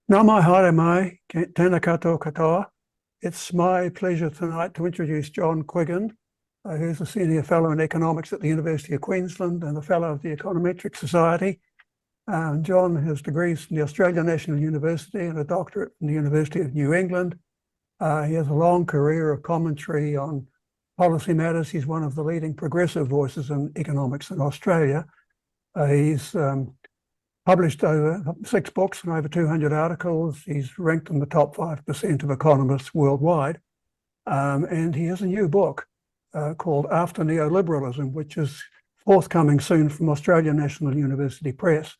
Nā mai haere mai, tēnā koutou katoa. It's my pleasure tonight to introduce John Quiggin, who's a Senior Fellow in Economics at the University of Queensland and a Fellow of the Econometric Society. John has degrees from the Australian National University and a doctorate from the University of New England. He has a long career of commentary on policy matters. He's one of the leading progressive voices in economics in Australia. He's published over 6 books and over 200 articles. He's ranked in the top 5% of economists worldwide. And he has a new book called After Neoliberalism, which is forthcoming soon from Australian National University Press.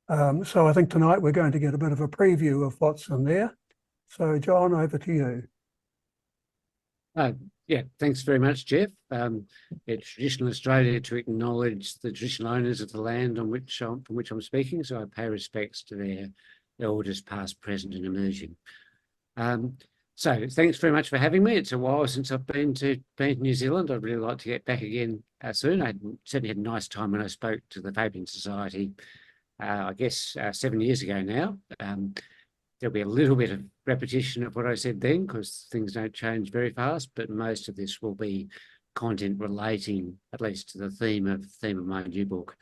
So I think tonight we're going to get a bit of a preview of what's in there. So John, over to you. Yeah, thanks very much, Jeff. It's traditional Australia to acknowledge the traditional owners of the land from which I'm speaking, so I pay respects to their elders past, present and emerging. So thanks very much for having me. It's a while since I've been to New Zealand. I'd really like to get back again soon. I certainly had a nice time when I spoke to the Fabian Society, I guess 7 years ago now. There'll be a little bit of repetition of what I said then because things don't change very fast, but most of this will be content relating at least to the theme of my new book.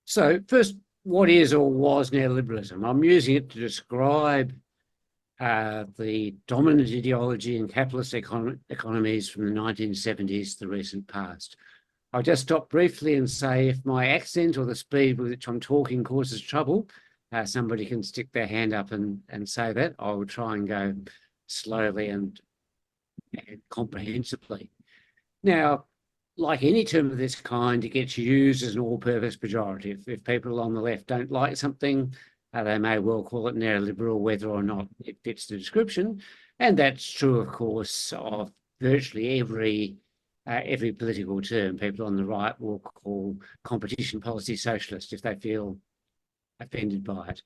So first, what is or was neoliberalism? I'm using it to describe the dominant ideology in capitalist economies from the 1970s to the recent past. I'll just stop briefly and say if my accent or the speed with which I'm talking causes trouble, somebody can stick their hand up and say that. I will try and go slowly and comprehensively. Now, like any term of this kind, it gets used as an all-purpose pejorative. If people on the left don't like something, they may well call it neoliberal, whether or not it fits the description. And that's true, of course, of virtually every political term. People on the right will call competition policy socialist if they feel offended by it.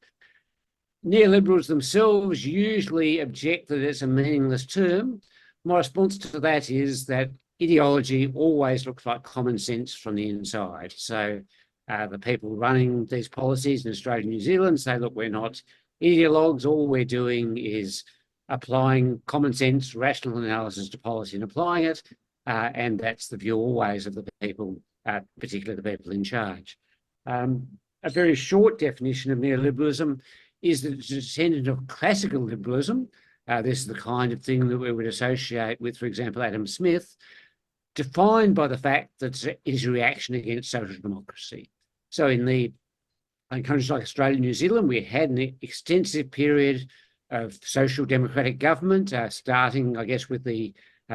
Neoliberals themselves usually object that it's a meaningless term. My response to that is that ideology always looks like common sense from the inside. So the people running these policies in Australia and New Zealand say, look, we're not ideologues. All we're doing is applying common sense, rational analysis to policy and applying it. And that's the view always of the people, particularly the people in charge. A very short definition of neoliberalism is that it's a descendant of classical liberalism. This is the kind of thing that we would associate with, for example, Adam Smith, defined by the fact that it is a reaction against social democracy. So in countries like Australia and New Zealand, we had an extensive period of social democratic government, starting, I guess, with the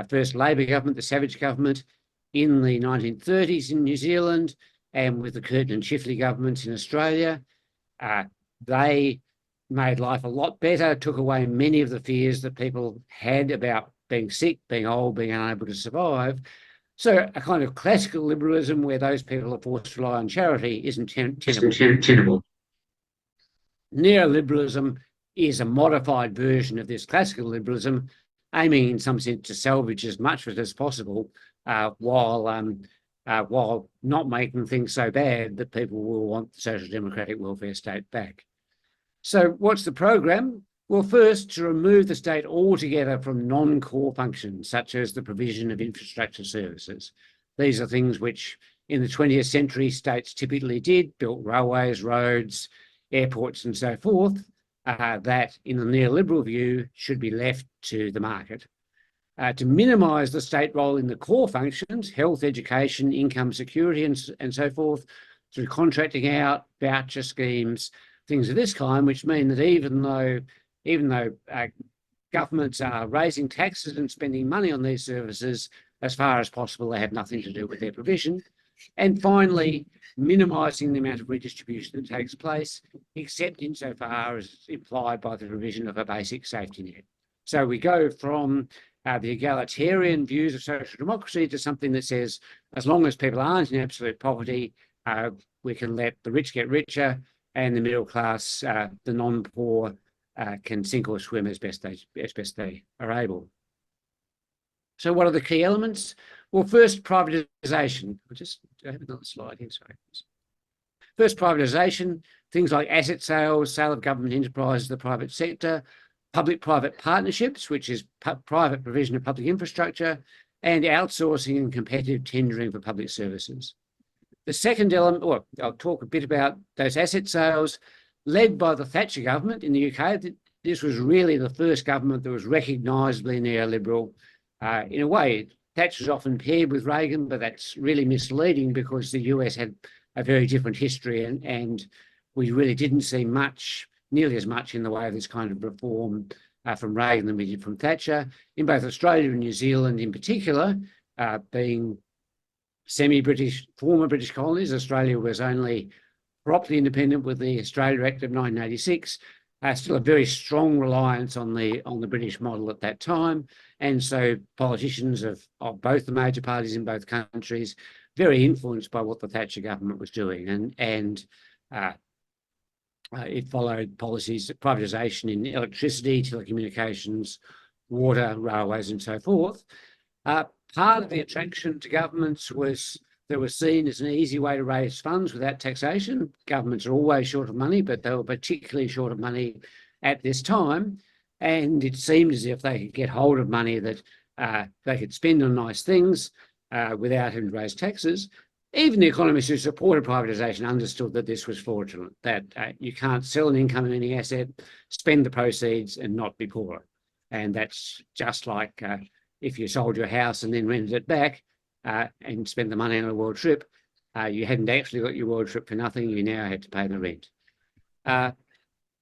first Labor government, the Savage government, in the 1930s in New Zealand, and with the Curtin and Chifley governments in Australia. They made life a lot better, took away many of the fears that people had about being sick, being old, being unable to survive. So a kind of classical liberalism where those people are forced to rely on charity isn't tenable. Neoliberalism is a modified version of this classical liberalism, aiming in some sense to salvage as much of it as possible while not making things so bad that people will want the social democratic welfare state back. So what's the program? Well, first, to remove the state altogether from non-core functions, such as the provision of infrastructure services. These are things which in the 20th century states typically did, built railways, roads, airports and so forth, that in the neoliberal view should be left to the market. To minimise the state role in the core functions, health, education, income security and so forth, through contracting out, voucher schemes, things of this kind, which mean that even though governments are raising taxes and spending money on these services, as far as possible, they have nothing to do with their provision. And finally, minimising the amount of redistribution that takes place, except insofar as implied by the provision of a basic safety net. So we go from the egalitarian views of social democracy to something that says, as long as people aren't in absolute poverty, we can let the rich get richer and the middle class, the non-poor, can sink or swim as best they are able. So what are the key elements? Well, first, privatisation. I'll just have another slide here, sorry. First, privatisation, things like asset sales, sale of government enterprises to the private sector, public-private partnerships, which is private provision of public infrastructure, and outsourcing and competitive tendering for public services. The second element, or I'll talk a bit about those asset sales, led by the Thatcher government in the UK. This was really the first government that was recognisably neoliberal. In a way, Thatcher is often paired with Reagan, but that's really misleading because the US had a very different history, and we really didn't see nearly as much in the way of this kind of reform from Reagan than we did from Thatcher. In both Australia and New Zealand in particular, being semi-British, former British colonies, Australia was only properly independent with the Australia Act of 1986, still a very strong reliance on the British model at that time. And so politicians of both the major parties in both countries, very influenced by what the Thatcher government was doing. And it followed policies of privatisation in electricity, telecommunications, water, railways, and so forth. Part of the attraction to governments was that was seen as an easy way to raise funds without taxation. Governments are always short of money, but they were particularly short of money at this time. And it seemed as if they could get hold of money that they could spend on nice things without having to raise taxes. Even the economists who supported privatisation understood that this was fraudulent, that you can't sell an income-earning asset, spend the proceeds and not be poorer. And that's just like if you sold your house and then rented it back and spent the money on a world trip, you hadn't actually got your world trip for nothing, you now had to pay the rent.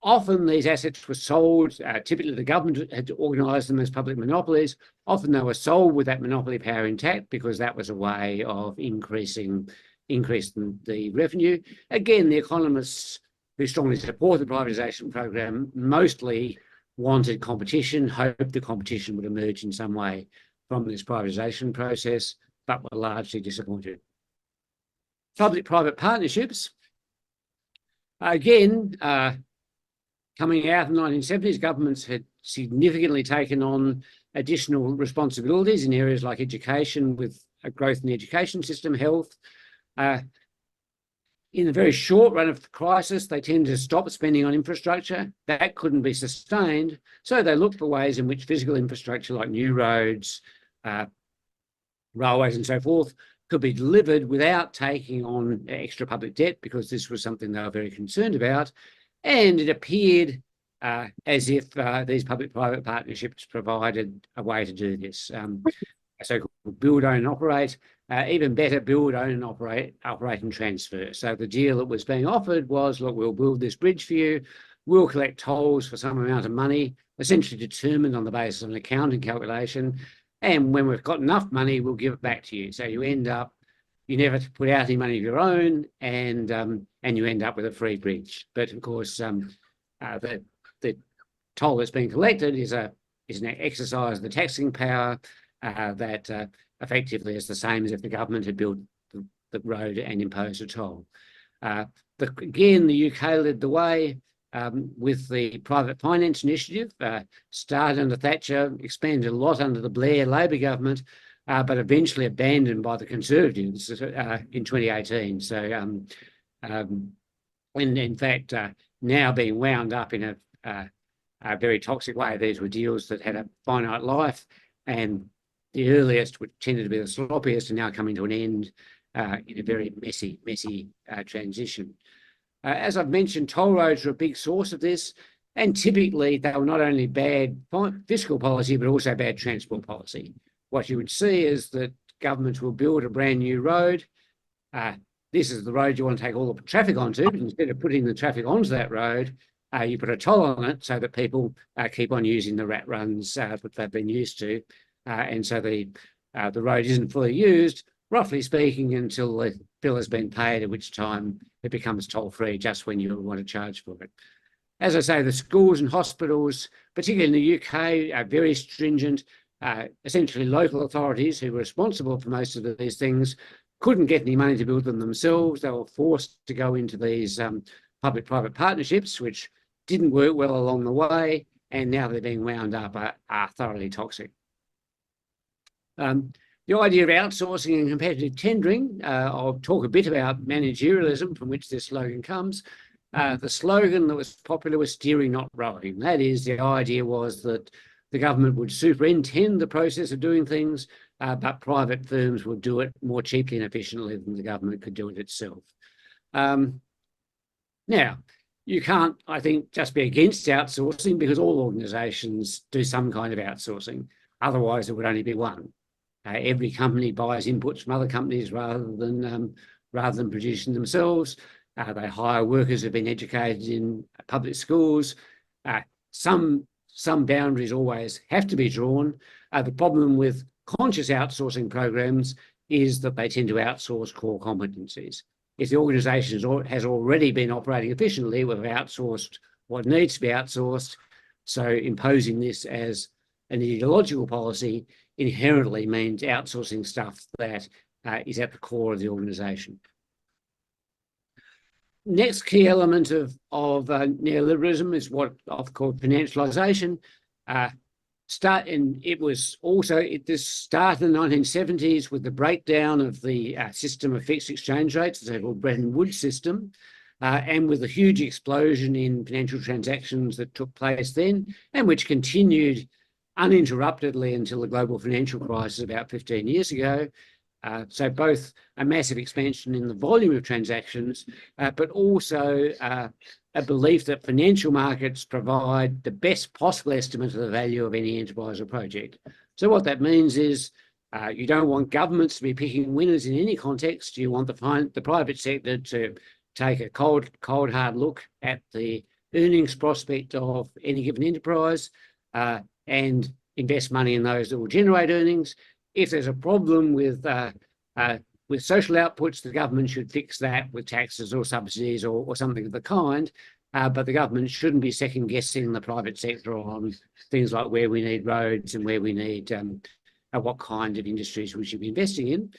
Often these assets were sold, typically the government had organised them as public monopolies. Often they were sold with that monopoly power intact because that was a way of increasing the revenue. Again, the economists who strongly support the privatisation program mostly wanted competition, hoped the competition would emerge in some way from this privatisation process, but were largely disappointed. Public-private partnerships, again, coming out in the 1970s, governments had significantly taken on additional responsibilities in areas like education, with a growth in the education system, health. In the very short run of the crisis, they tended to stop spending on infrastructure. That couldn't be sustained. So they looked for ways in which physical infrastructure like new roads, railways and so forth could be delivered without taking on extra public debt, because this was something they were very concerned about. And it appeared as if these public-private partnerships provided a way to do this. So-called build, own and operate, even better, build, own and operate and transfer. So the deal that was being offered was, look, we'll build this bridge for you, we'll collect tolls for some amount of money, essentially determined on the basis of an accounting calculation, and when we've got enough money, we'll give it back to you. So you end up, you never put out any money of your own, and you end up with a free bridge. But of course, the toll that's being collected is an exercise of the taxing power that effectively is the same as if the government had built the road and imposed a toll. Again, the UK led the way with the private finance initiative, started under Thatcher, expanded a lot under the Blair Labor government, but eventually abandoned by the Conservatives in 2018. So, and in fact, now being wound up in a very toxic way. These were deals that had a finite life, and the earliest, which tended to be the sloppiest, are now coming to an end in a very messy transition. As I've mentioned, toll roads are a big source of this, and typically they were not only bad fiscal policy, but also bad transport policy. What you would see is that governments will build a brand new road. This is the road you want to take all the traffic onto, but instead of putting the traffic onto that road, you put a toll on it so that people keep on using the rat runs that they've been used to. And so the road isn't fully used, roughly speaking, until the bill has been paid, at which time it becomes toll-free just when you want to charge for it. As I say, the schools and hospitals, particularly in the UK, are very stringent. Essentially, local authorities who were responsible for most of these things couldn't get any money to build them themselves. They were forced to go into these public-private partnerships, which didn't work well along the way, and now they're being wound up are thoroughly toxic. The idea of outsourcing and competitive tendering, I'll talk a bit about managerialism, from which this slogan comes. The slogan that was popular was steering, not rowing. That is, the idea was that the government would superintend the process of doing things, but private firms would do it more cheaply and efficiently than the government could do it itself. Now, you can't, I think, just be against outsourcing, because all organisations do some kind of outsourcing. Otherwise, there would only be one. Every company buys inputs from other companies rather than producing themselves. They hire workers who've been educated in public schools. Some boundaries always have to be drawn. The problem with conscious outsourcing programs is that they tend to outsource core competencies. If the organisation has already been operating efficiently, we've outsourced what needs to be outsourced. So imposing this as an ideological policy inherently means outsourcing stuff that is at the core of the organisation. Next key element of neoliberalism is what I've called financialisation. This started in the 1970s with the breakdown of the system of fixed exchange rates, the so-called Bretton Woods system, and with a huge explosion in financial transactions that took place then, and which continued uninterruptedly until the global financial crisis about 15 years ago. So both a massive expansion in the volume of transactions, but also a belief that financial markets provide the best possible estimate of the value of any enterprise or project. So what that means is you don't want governments to be picking winners in any context. You want the private sector to take a cold hard look at the earnings prospect of any given enterprise and invest money in those that will generate earnings. If there's a problem with social outputs, the government should fix that with taxes or subsidies or something of the kind. But the government shouldn't be second guessing the private sector on things like where we need roads and where we need what kind of industries we should be investing in.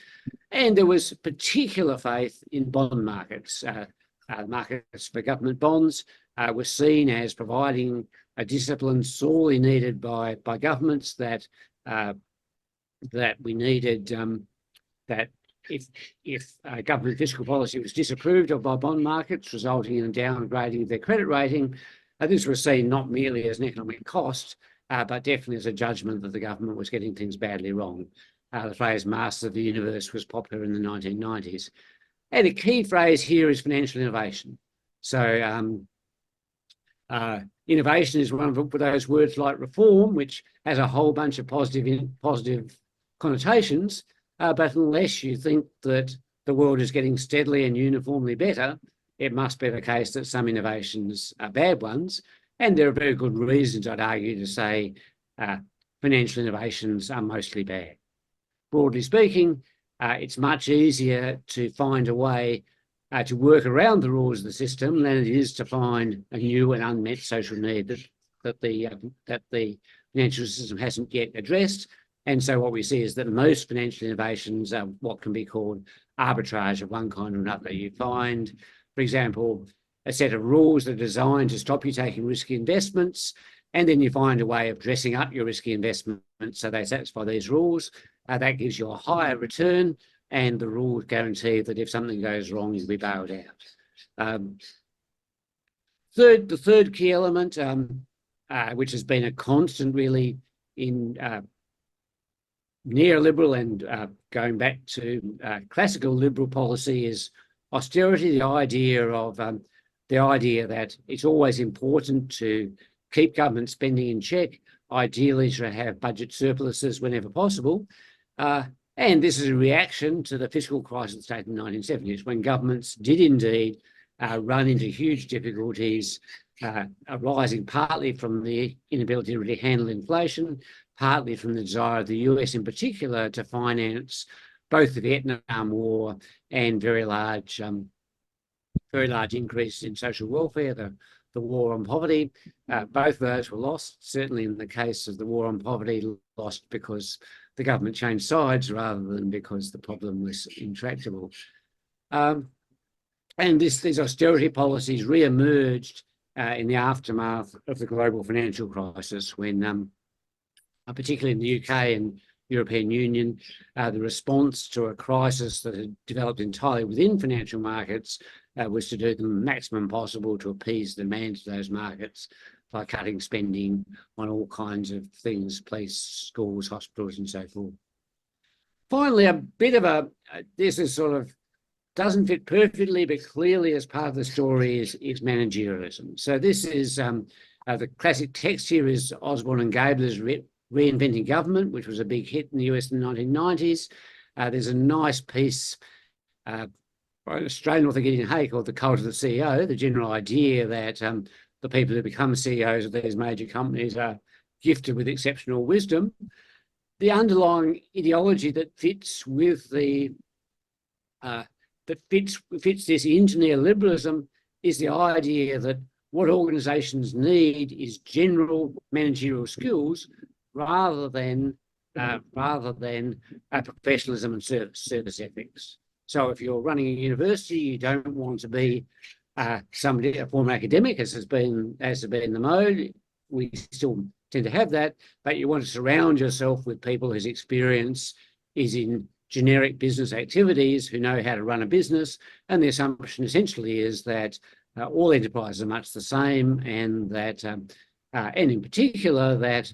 And there was particular faith in bond markets. Markets for government bonds were seen as providing a discipline sorely needed by governments, that we needed, that if government fiscal policy was disapproved of by bond markets, resulting in a downgrading of their credit rating, this was seen not merely as an economic cost, but definitely as a judgment that the government was getting things badly wrong. The phrase "masters of the universe" was popular in the 1990s. And a key phrase here is financial innovation. So innovation is one of those words like reform, which has a whole bunch of positive connotations, but unless you think that the world is getting steadily and uniformly better, it must be the case that some innovations are bad ones. And there are very good reasons, I'd argue, to say financial innovations are mostly bad. Broadly speaking, it's much easier to find a way to work around the rules of the system than it is to find a new and unmet social need that the financial system hasn't yet addressed. And so what we see is that most financial innovations are what can be called arbitrage of one kind or another. You find, for example, a set of rules that are designed to stop you taking risky investments, and then you find a way of dressing up your risky investments so they satisfy these rules. That gives you a higher return, and the rules guarantee that if something goes wrong, you'll be bailed out. The third key element, which has been a constant really in neoliberal and going back to classical liberal policy, is austerity. The idea that it's always important to keep government spending in check, ideally to have budget surpluses whenever possible. And this is a reaction to the fiscal crisis that started in the 1970s, when governments did indeed run into huge difficulties, arising partly from the inability to really handle inflation, partly from the desire of the US in particular to finance both the Vietnam War and very large increases in social welfare, the war on poverty. Both of those were lost, certainly in the case of the war on poverty, lost because the government changed sides rather than because the problem was intractable. And these austerity policies re-emerged in the aftermath of the global financial crisis, when particularly in the UK European Union, the response to a crisis that had developed entirely within financial markets was to do the maximum possible to appease the demands of those markets by cutting spending on all kinds of things, police, schools, hospitals, and so forth. Finally, a bit of this is sort of doesn't fit perfectly, but clearly as part of the story is managerialism. So this is the classic text here is Osborne and Gabler's Reinventing Government, which was a big hit in the US in the 1990s. There's a nice piece by an Australian author, Gideon Hay, called The Cult of the CEO, the general idea that the people who become CEOs of these major companies are gifted with exceptional wisdom. The underlying ideology that fits with the fits this into neoliberalism is the idea that what organisations need is general managerial skills rather than professionalism and service ethics. So if you're running a university, you don't want to be a former academic, as has been the mode. We still tend to have that, but you want to surround yourself with people whose experience is in generic business activities, who know how to run a business. And the assumption essentially is that all enterprises are much the same, and that, and in particular, that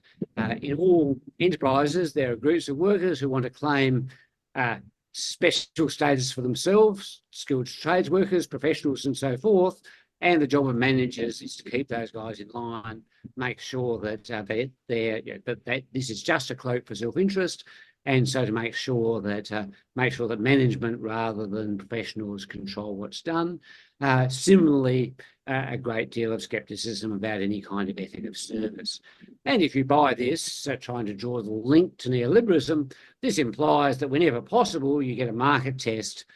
in all enterprises, there are groups of workers who want to claim special status for themselves, skilled trades workers, professionals, and so forth. And the job of managers is to keep those guys in line, make sure that that this is just a cloak for self-interest, and so to make sure that management rather than professionals control what's done. Similarly, a great deal of scepticism about any kind of ethic of service. And if you buy this, so trying to draw the link to neoliberalism, this implies that whenever possible, you get a market test,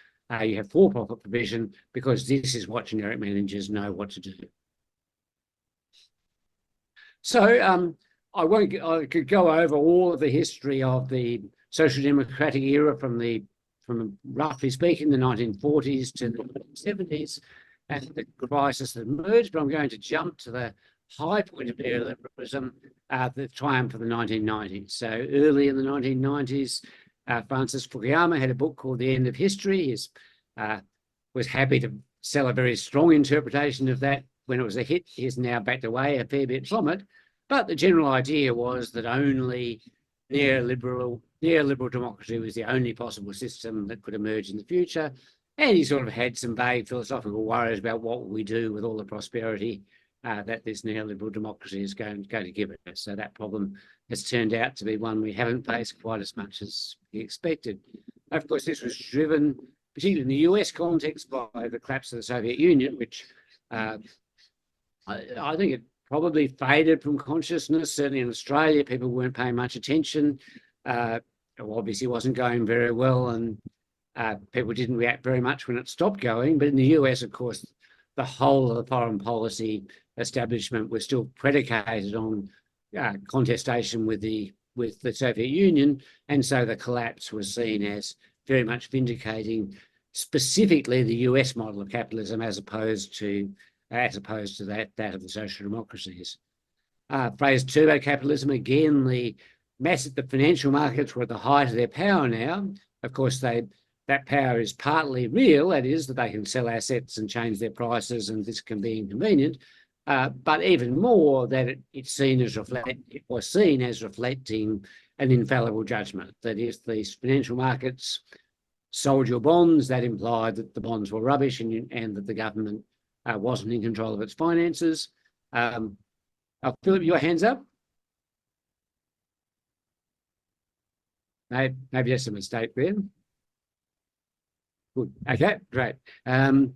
you have for-profit provision, because this is what generic managers know what to do. So I could go over all of the history of the social democratic era from roughly speaking the 1940s to the 1970s and the crisis that emerged, but I'm going to jump to the high point of neoliberalism, the triumph of the 1990s. So early in the 1990s, Francis Fukuyama had a book called The End of History. He was happy to sell a very strong interpretation of that when it was a hit. He's now backed away a fair bit from it. But the general idea was that only neoliberal democracy was the only possible system that could emerge in the future. And he sort of had some vague philosophical worries about what we do with all the prosperity that this neoliberal democracy is going to give us. So that problem has turned out to be one we haven't faced quite as much as we expected. Of course, this was driven, particularly in the US context, by the collapse of the Soviet Union, which I think it probably faded from consciousness. Certainly in Australia, people weren't paying much attention. It obviously wasn't going very well, and people didn't react very much when it stopped going. But in the US, of course, the whole of the foreign policy establishment was still predicated on contestation with the Soviet Union, and so the collapse was seen as very much vindicating specifically the US model of capitalism as opposed to that of the social democracies. Phrase turbo capitalism, again, the financial markets were at the height of their power now. Of course, that power is partly real, that is, that they can sell assets and change their prices, and this can be inconvenient. But even more, that it was seen as reflecting an infallible judgment. That if these financial markets sold your bonds, that implied that the bonds were rubbish and that the government wasn't in control of its finances. Philip, your hands up. Maybe that's a mistake there. Good. Okay, great. And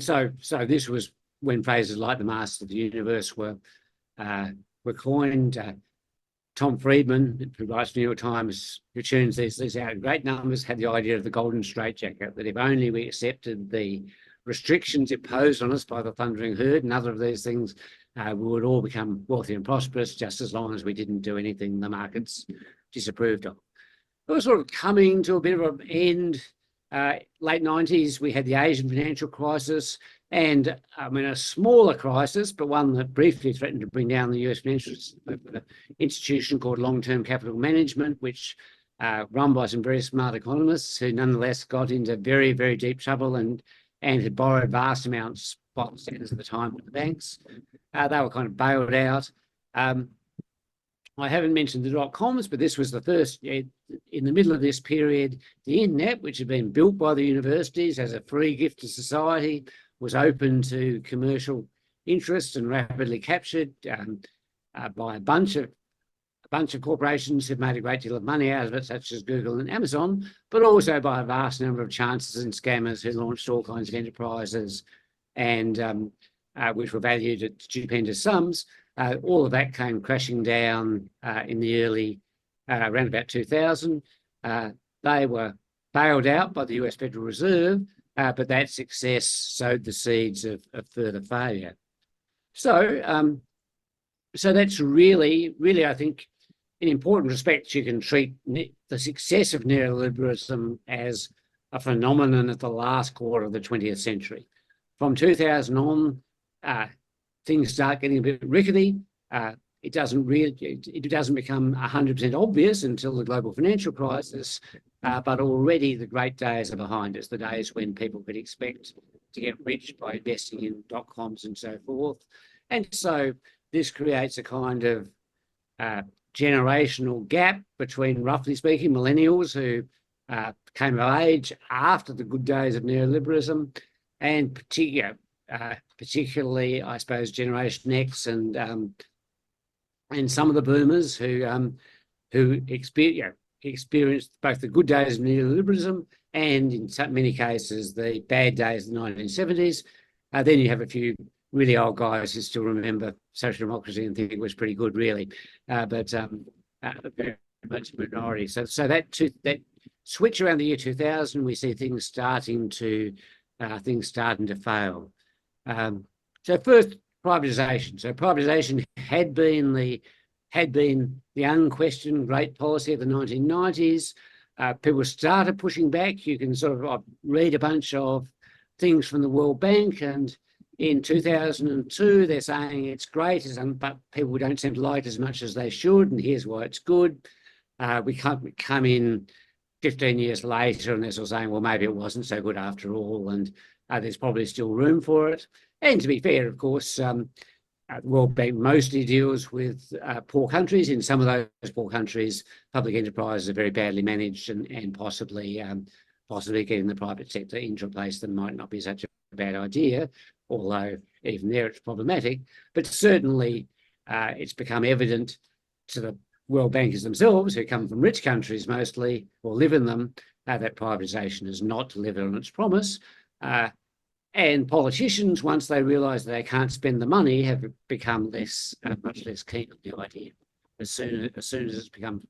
so this was when phrases like the masters of the universe were coined. Tom Friedman, who writes the New York Times, who tunes these out in great numbers, had the idea of the golden straitjacket, that if only we accepted the restrictions imposed on us by the thundering herd and other of these things, we would all become wealthy and prosperous, just as long as we didn't do anything the markets disapproved of. It was sort of coming to a bit of an end. Late 90s, we had the Asian financial crisis, And I mean, a smaller crisis, but one that briefly threatened to bring down the US financial institution called long-term capital management, which run by some very smart economists who nonetheless got into very, very deep trouble and had borrowed vast amounts at the time with the banks. They were kind of bailed out. I haven't mentioned the dot-coms, but this was the first, in the middle of this period, the internet, which had been built by the universities as a free gift to society, was open to commercial interests and rapidly captured by a bunch of corporations who've made a great deal of money out of it, such as Google and Amazon, but also by a vast number of chancers and scammers who launched all kinds of enterprises and which were valued at stupendous sums. All of that came crashing down in the early, around about 2000. They were bailed out by the US Federal Reserve, but that success sowed the seeds of further failure. So, so that's really, I think, in important respects, you can treat the success of neoliberalism as a phenomenon of the last quarter of the 20th century. From 2000 on, things start getting a bit rickety. It doesn't become 100% obvious until the global financial crisis, but already the great days are behind us, the days when people could expect to get rich by investing in dot-coms and so forth. And so this creates a kind of generational gap between, roughly speaking, millennials who came of age after the good days of neoliberalism, and particularly, I suppose, Generation X and some of the boomers who experienced both the good days of neoliberalism and, in many cases, the bad days of the 1970s. Then you have a few really old guys who still remember social democracy and think it was pretty good, really, but very much a minority. So that switch around the year 2000, we see things starting to fail. So first, privatisation. So privatisation had been the unquestioned great policy of the 1990s. People started pushing back. You can sort of read a bunch of things from the World Bank, and in 2002, they're saying it's great, but people don't seem to like it as much as they should, and here's why it's good. We come in 15 years later, and they're sort of saying, well, maybe it wasn't so good after all, and there's probably still room for it. And to be fair, of course, the World Bank mostly deals with poor countries. In some of those poor countries, public enterprises are very badly managed, and possibly getting the private sector in to replace them might not be such a bad idea, although even there it's problematic. But certainly it's become evident to the world bankers themselves, who come from rich countries mostly, or live in them, that privatisation has not delivered on its promise. And politicians, once they realise they can't spend the money, have become much less keen on the idea. As soon as it's become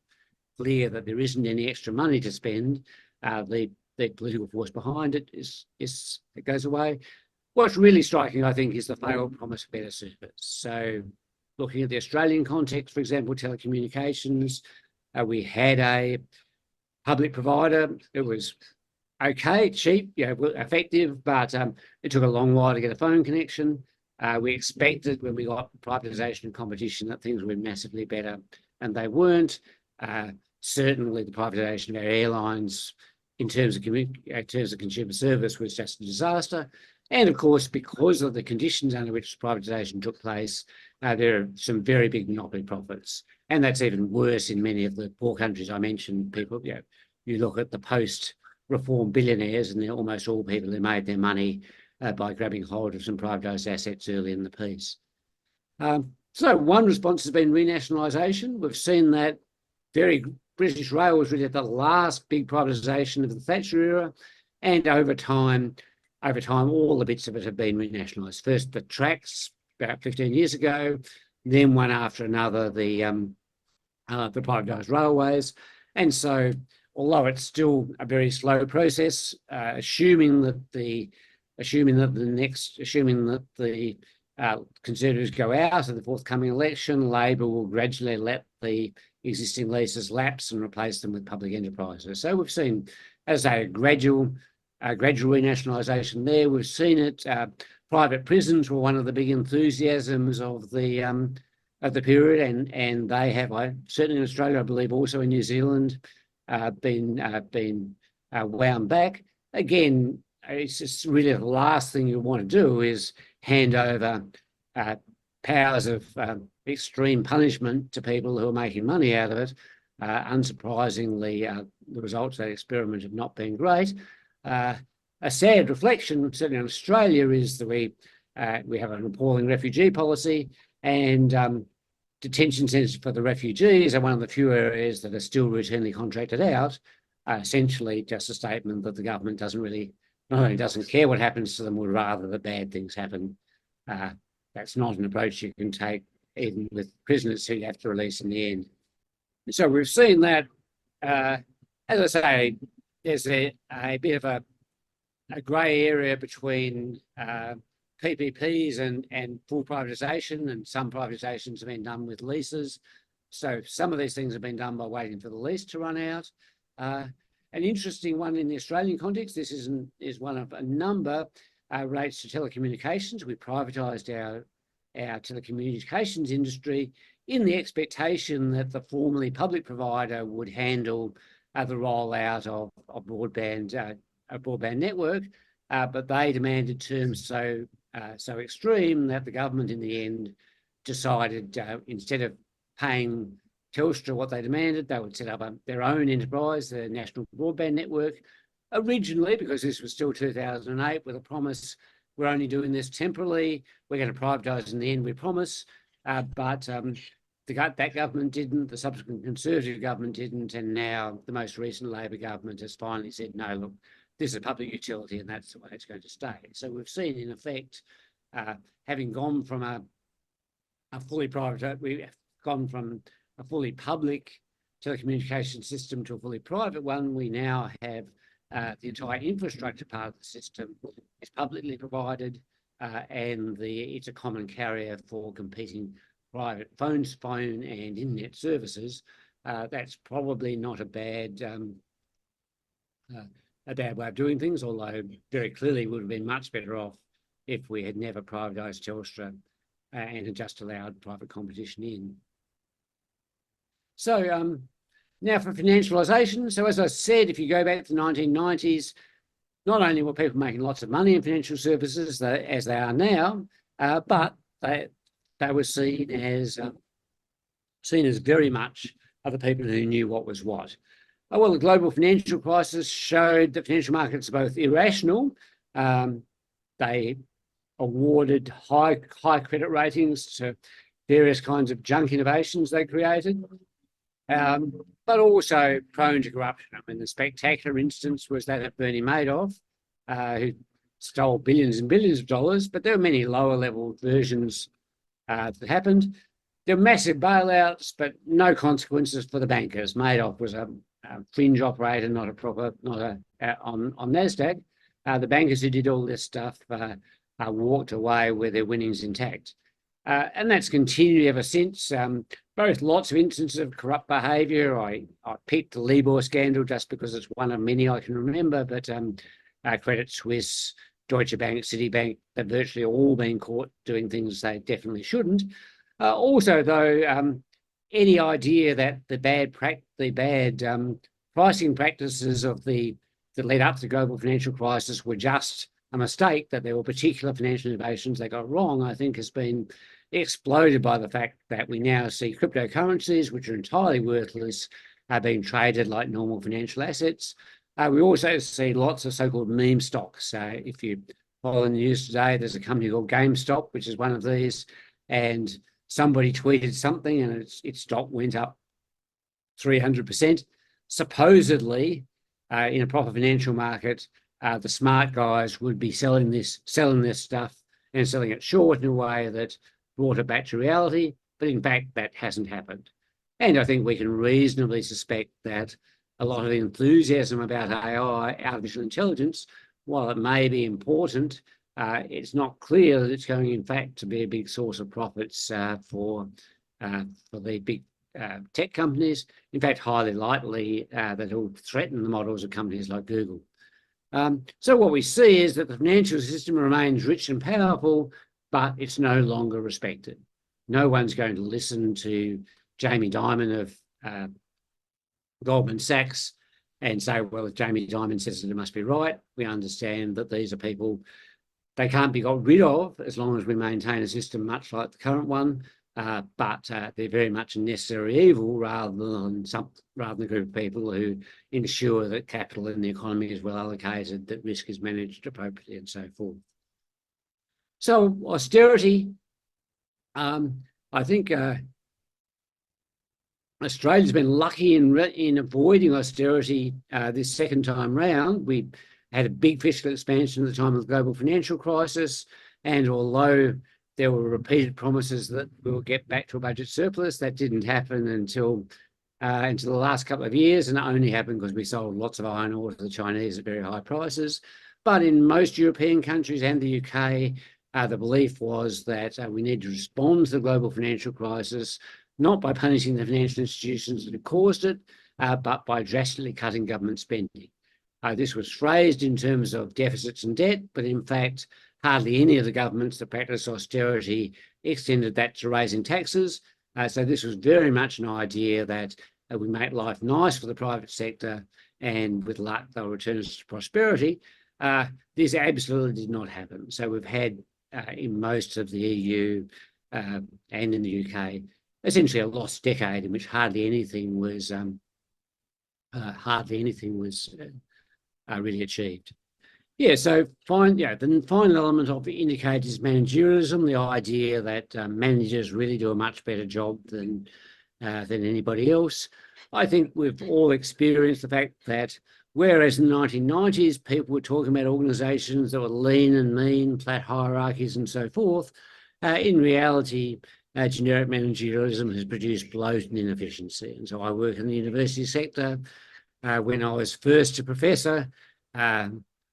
clear that there isn't any extra money to spend, the political force behind it it goes away. What's really striking, I think, is the failed promise of better service. So looking at the Australian context, for example, telecommunications, we had a public provider. It was okay, cheap, effective, but it took a long while to get a phone connection. We expected when we got privatisation and competition that things would be massively better, and they weren't. Certainly the privatisation of our airlines in terms of consumer service was just a disaster. And of course, because of the conditions under which privatisation took place, there are some very big monopoly profits. And that's even worse in many of the poor countries I mentioned. People, you look at the post-reform billionaires, and they're almost all people who made their money by grabbing hold of some privatised assets early in the piece. So one response has been renationalisation. We've seen that British Rail was really the last big privatisation of the Thatcher era, and over time, all the bits of it have been renationalised. First, the tracks about 15 years ago, then one after another, the privatised railways. And so, although it's still a very slow process, assuming that the Conservatives go out in the forthcoming election, Labor will gradually let the existing leases lapse and replace them with public enterprises. So we've seen, as I say, a gradual renationalisation there. We've seen it Private prisons were one of the big enthusiasms of the period, and they have, certainly in Australia, I believe also in New Zealand, been wound back. Again, it's just really the last thing you want to do is hand over powers of extreme punishment to people who are making money out of it. Unsurprisingly, the results of that experiment have not been great. A sad reflection, certainly in Australia, is that we have an appalling refugee policy, and detention centres for the refugees are one of the few areas that are still routinely contracted out. Essentially, just a statement that the government not only doesn't care what happens to them, would rather that bad things happen. That's not an approach you can take even with prisoners who you have to release in the end. So we've seen that, as I say, there's a bit of a grey area between PPPs and full privatisation, and some privatisations have been done with leases. So some of these things have been done by waiting for the lease to run out. An interesting one in the Australian context, this is one of a number, relates to telecommunications. We privatised our telecommunications industry in the expectation that the formerly public provider would handle the rollout of a broadband network, but they demanded terms so extreme that the government in the end decided, instead of paying Telstra what they demanded, they would set up their own enterprise, the National Broadband Network, originally, because this was still 2008, with a promise, we're only doing this temporarily, we're going to privatise in the end, we promise. But that government didn't, the subsequent Conservative government didn't, and now the most recent Labor government has finally said, no, look, this is a public utility and that's the way it's going to stay. So we've seen, in effect, having gone from a fully private, we've gone from a fully public telecommunication system to a fully private one. We now have the entire infrastructure part of the system is publicly provided, and it's a common carrier for competing private phone and internet services. That's probably not a bad way of doing things, although very clearly would have been much better off if we had never privatised Telstra and had just allowed private competition in. So now for financialisation. So as I said, if you go back to the 1990s, not only were people making lots of money in financial services as they are now, but they were seen as very much other people who knew what was what. Well, the global financial crisis showed that financial markets are both irrational. They awarded high credit ratings to various kinds of junk innovations they created, but also prone to corruption. I mean, the spectacular instance was that of Bernie Madoff, who stole billions and billions of dollars, but there were many lower level versions that happened. There were massive bailouts, but no consequences for the bankers. Madoff was a fringe operator, not on NASDAQ. The bankers who did all this stuff walked away with their winnings intact. And that's continued ever since. Both lots of instances of corrupt behaviour. I picked the Libor scandal just because it's one of many I can remember, but Credit Suisse, Deutsche Bank, Citibank, they've virtually all been caught doing things they definitely shouldn't. Also, though, any idea that the bad pricing practices that led up to the global financial crisis were just a mistake, that there were particular financial innovations they got wrong, I think has been exploded by the fact that we now see cryptocurrencies, which are entirely worthless, being traded like normal financial assets. We also see lots of so-called meme stocks. If you follow the news today, there's a company called GameStop, which is one of these, and somebody tweeted something and its stock went up 300%. Supposedly, in a proper financial market, the smart guys would be selling this stuff and selling it short in a way that brought it back to reality, but in fact that hasn't happened. And I think we can reasonably suspect that a lot of the enthusiasm about AI, artificial intelligence, while it may be important, it's not clear that it's going, in fact, to be a big source of profits for the big tech companies. In fact, highly likely that it will threaten the models of companies like Google. So what we see is that the financial system remains rich and powerful, but it's no longer respected. No one's going to listen to Jamie Dimon of Goldman Sachs and say, well, if Jamie Dimon says that it must be right, we understand that these are people, they can't be got rid of as long as we maintain a system much like the current one, but they're very much a necessary evil rather than a group of people who ensure that capital in the economy is well allocated, that risk is managed appropriately, and so forth. So austerity, I think Australia's been lucky in avoiding austerity this second time round. We had a big fiscal expansion at the time of the global financial crisis, and although there were repeated promises that we will get back to a budget surplus, that didn't happen until the last couple of years, and it only happened because we sold lots of iron ore to the Chinese at very high prices. But in most European countries and the UK, the belief was that we need to respond to the global financial crisis, not by punishing the financial institutions that have caused it, but by drastically cutting government spending. This was phrased in terms of deficits and debt, but in fact, hardly any of the governments that practiced austerity extended that to raising taxes. So this was very much an idea that we make life nice for the private sector, and with luck, they'll return us to prosperity. This absolutely did not happen. So we've had, in most of the EU and in the UK, essentially a lost decade in which hardly anything was really achieved. Yeah, so the final element of the indicator is managerialism, the idea that managers really do a much better job than anybody else. I think we've all experienced the fact that whereas in the 1990s, people were talking about organisations that were lean and mean, flat hierarchies and so forth, in reality, generic managerialism has produced bloat and inefficiency. And so I work in the university sector. When I was first a professor,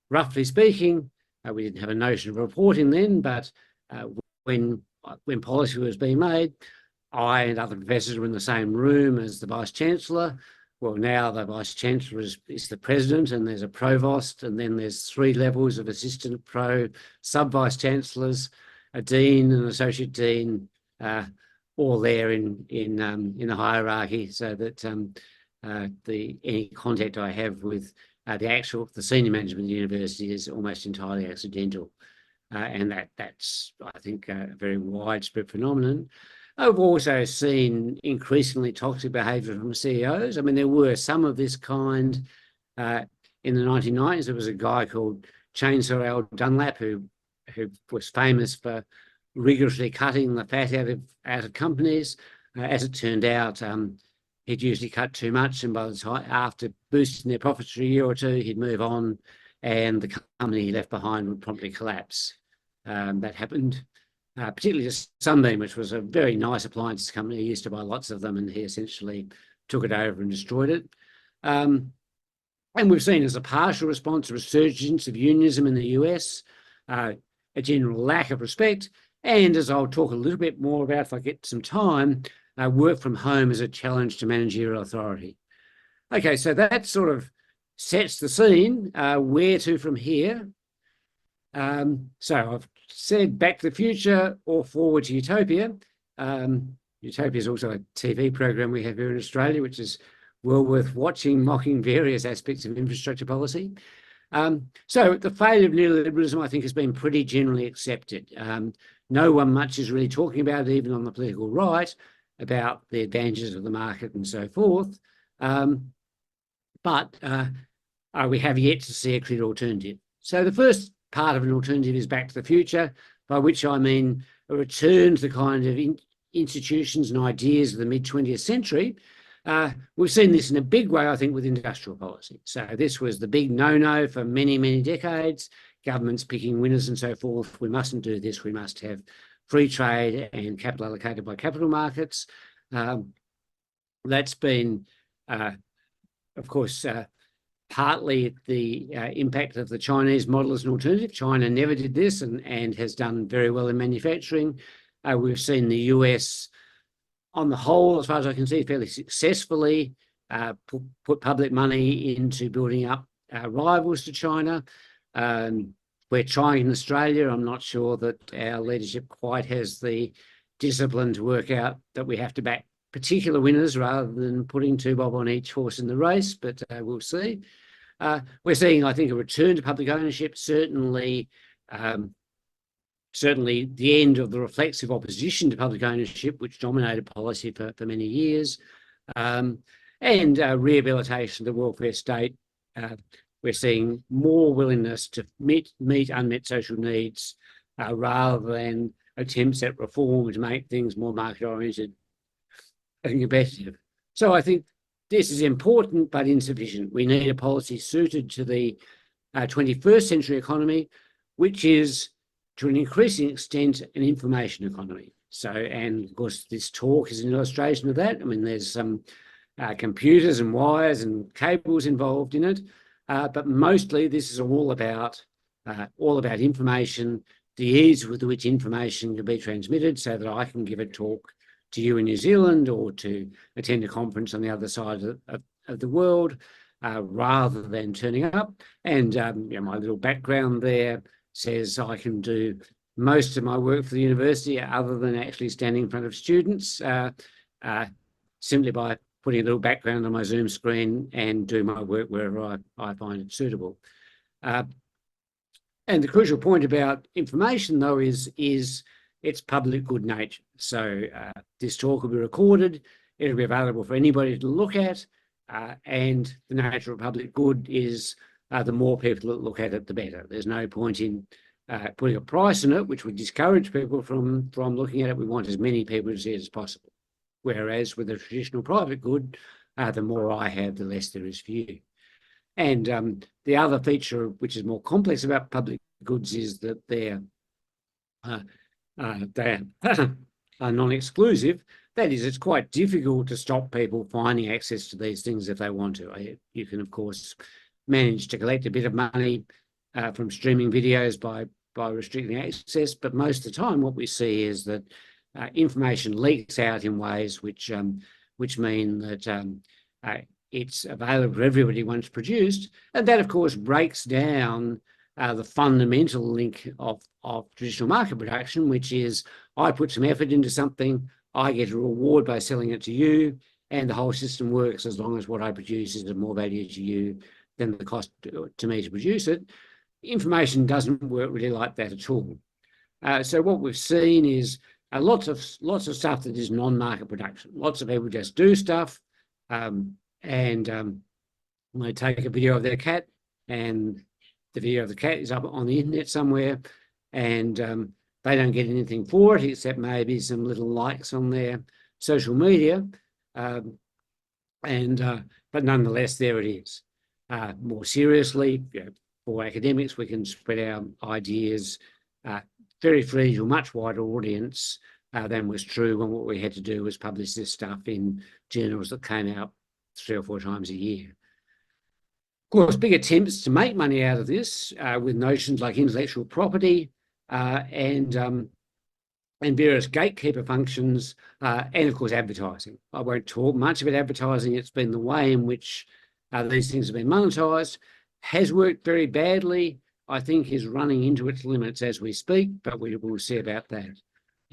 roughly speaking, we didn't have a notion of reporting then, but when policy was being made, I and other professors were in the same room as the Vice-Chancellor. Well, now the Vice-Chancellor is the President, and there's a Provost, and then there's 3 levels of Assistant Pro, Sub-Vice-Chancellors, a Dean, an Associate Dean, all there in the hierarchy, so that any contact I have with the senior management of the university is almost entirely accidental, and that's I think a very widespread phenomenon. I've also seen increasingly toxic behaviour from CEOs. I mean, there were some of this kind in the 1990s. There was a guy called Chainsaw Al Dunlap who was famous for rigorously cutting the fat out of companies. As it turned out, he'd usually cut too much, and by the time after boosting their profits for a year or two, he'd move on, and the company he left behind would promptly collapse. That happened, particularly to Sunbeam, which was a very nice appliances company. He used to buy lots of them, and he essentially took it over and destroyed it. And we've seen as a partial response a resurgence of unionism in the US, a general lack of respect, and as I'll talk a little bit more about if I get some time, work from home as a challenge to managerial authority. Okay, so that sort of sets the scene. Where to from here? So I've said Back to the Future or Forward to Utopia. Utopia is also a TV program we have here in Australia, which is well worth watching, mocking various aspects of infrastructure policy. So the failure of neoliberalism, I think, has been pretty generally accepted. No one much is really talking about it, even on the political right, about the advantages of the market and so forth. But we have yet to see a clear alternative. So the first part of an alternative is Back to the Future, by which I mean a return to the kind of institutions and ideas of the mid-20th century. We've seen this in a big way, I think, with industrial policy. So this was the big no-no for many, many decades, governments picking winners and so forth. We mustn't do this. We must have free trade and capital allocated by capital markets. That's been, of course, partly the impact of the Chinese model as an alternative. China never did this and has done very well in manufacturing. We've seen the US, on the whole, as far as I can see, fairly successfully put public money into building up rivals to China. We're trying in Australia. I'm not sure that our leadership quite has the discipline to work out that we have to back particular winners rather than putting 2 bob on each horse in the race, but we'll see. We're seeing, I think, a return to public ownership, certainly the end of the reflexive opposition to public ownership, which dominated policy for many years, and rehabilitation of the welfare state. We're seeing more willingness to meet unmet social needs rather than attempts at reform to make things more market-oriented and competitive. So I think this is important but insufficient. We need a policy suited to the 21st century economy, which is, to an increasing extent, an information economy. So, and of course, this talk is an illustration of that. I mean, there's some computers and wires and cables involved in it, but mostly this is all about information, the ease with which information can be transmitted, so that I can give a talk to you in New Zealand or to attend a conference on the other side of the world, rather than turning up. And my little background there says I can do most of my work for the university other than actually standing in front of students, simply by putting a little background on my Zoom screen and do my work wherever I find it suitable. And the crucial point about information, though, is its public good nature. So this talk will be recorded, it'll be available for anybody to look at, and the nature of public good is the more people that look at it, the better. There's no point in putting a price on it, which would discourage people from looking at it. We want as many people to see it as possible. Whereas with a traditional private good, the more I have, the less there is for you. And the other feature, which is more complex about public goods, is that they are non-exclusive. That is, it's quite difficult to stop people finding access to these things if they want to. You can, of course, manage to collect a bit of money from streaming videos by restricting access, but most of the time what we see is that information leaks out in ways which mean that it's available to everybody once produced, and that, of course, breaks down the fundamental link of traditional market production, which is I put some effort into something, I get a reward by selling it to you, and the whole system works as long as what I produce is of more value to you than the cost to me to produce it. Information doesn't work really like that at all. So what we've seen is lots of stuff that is non-market production. Lots of people just do stuff, and they take a video of their cat, and the video of the cat is up on the internet somewhere, and they don't get anything for it except maybe some little likes on their social media, but nonetheless, there it is. More seriously, for academics, we can spread our ideas very freely to a much wider audience than was true when what we had to do was publish this stuff in journals that came out 3 or 4 times a year. Of course, big attempts to make money out of this with notions like intellectual property and various gatekeeper functions, and of course advertising. I won't talk much about advertising. It's been the way in which these things have been monetized, has worked very badly, I think is running into its limits as we speak, but we will see about that.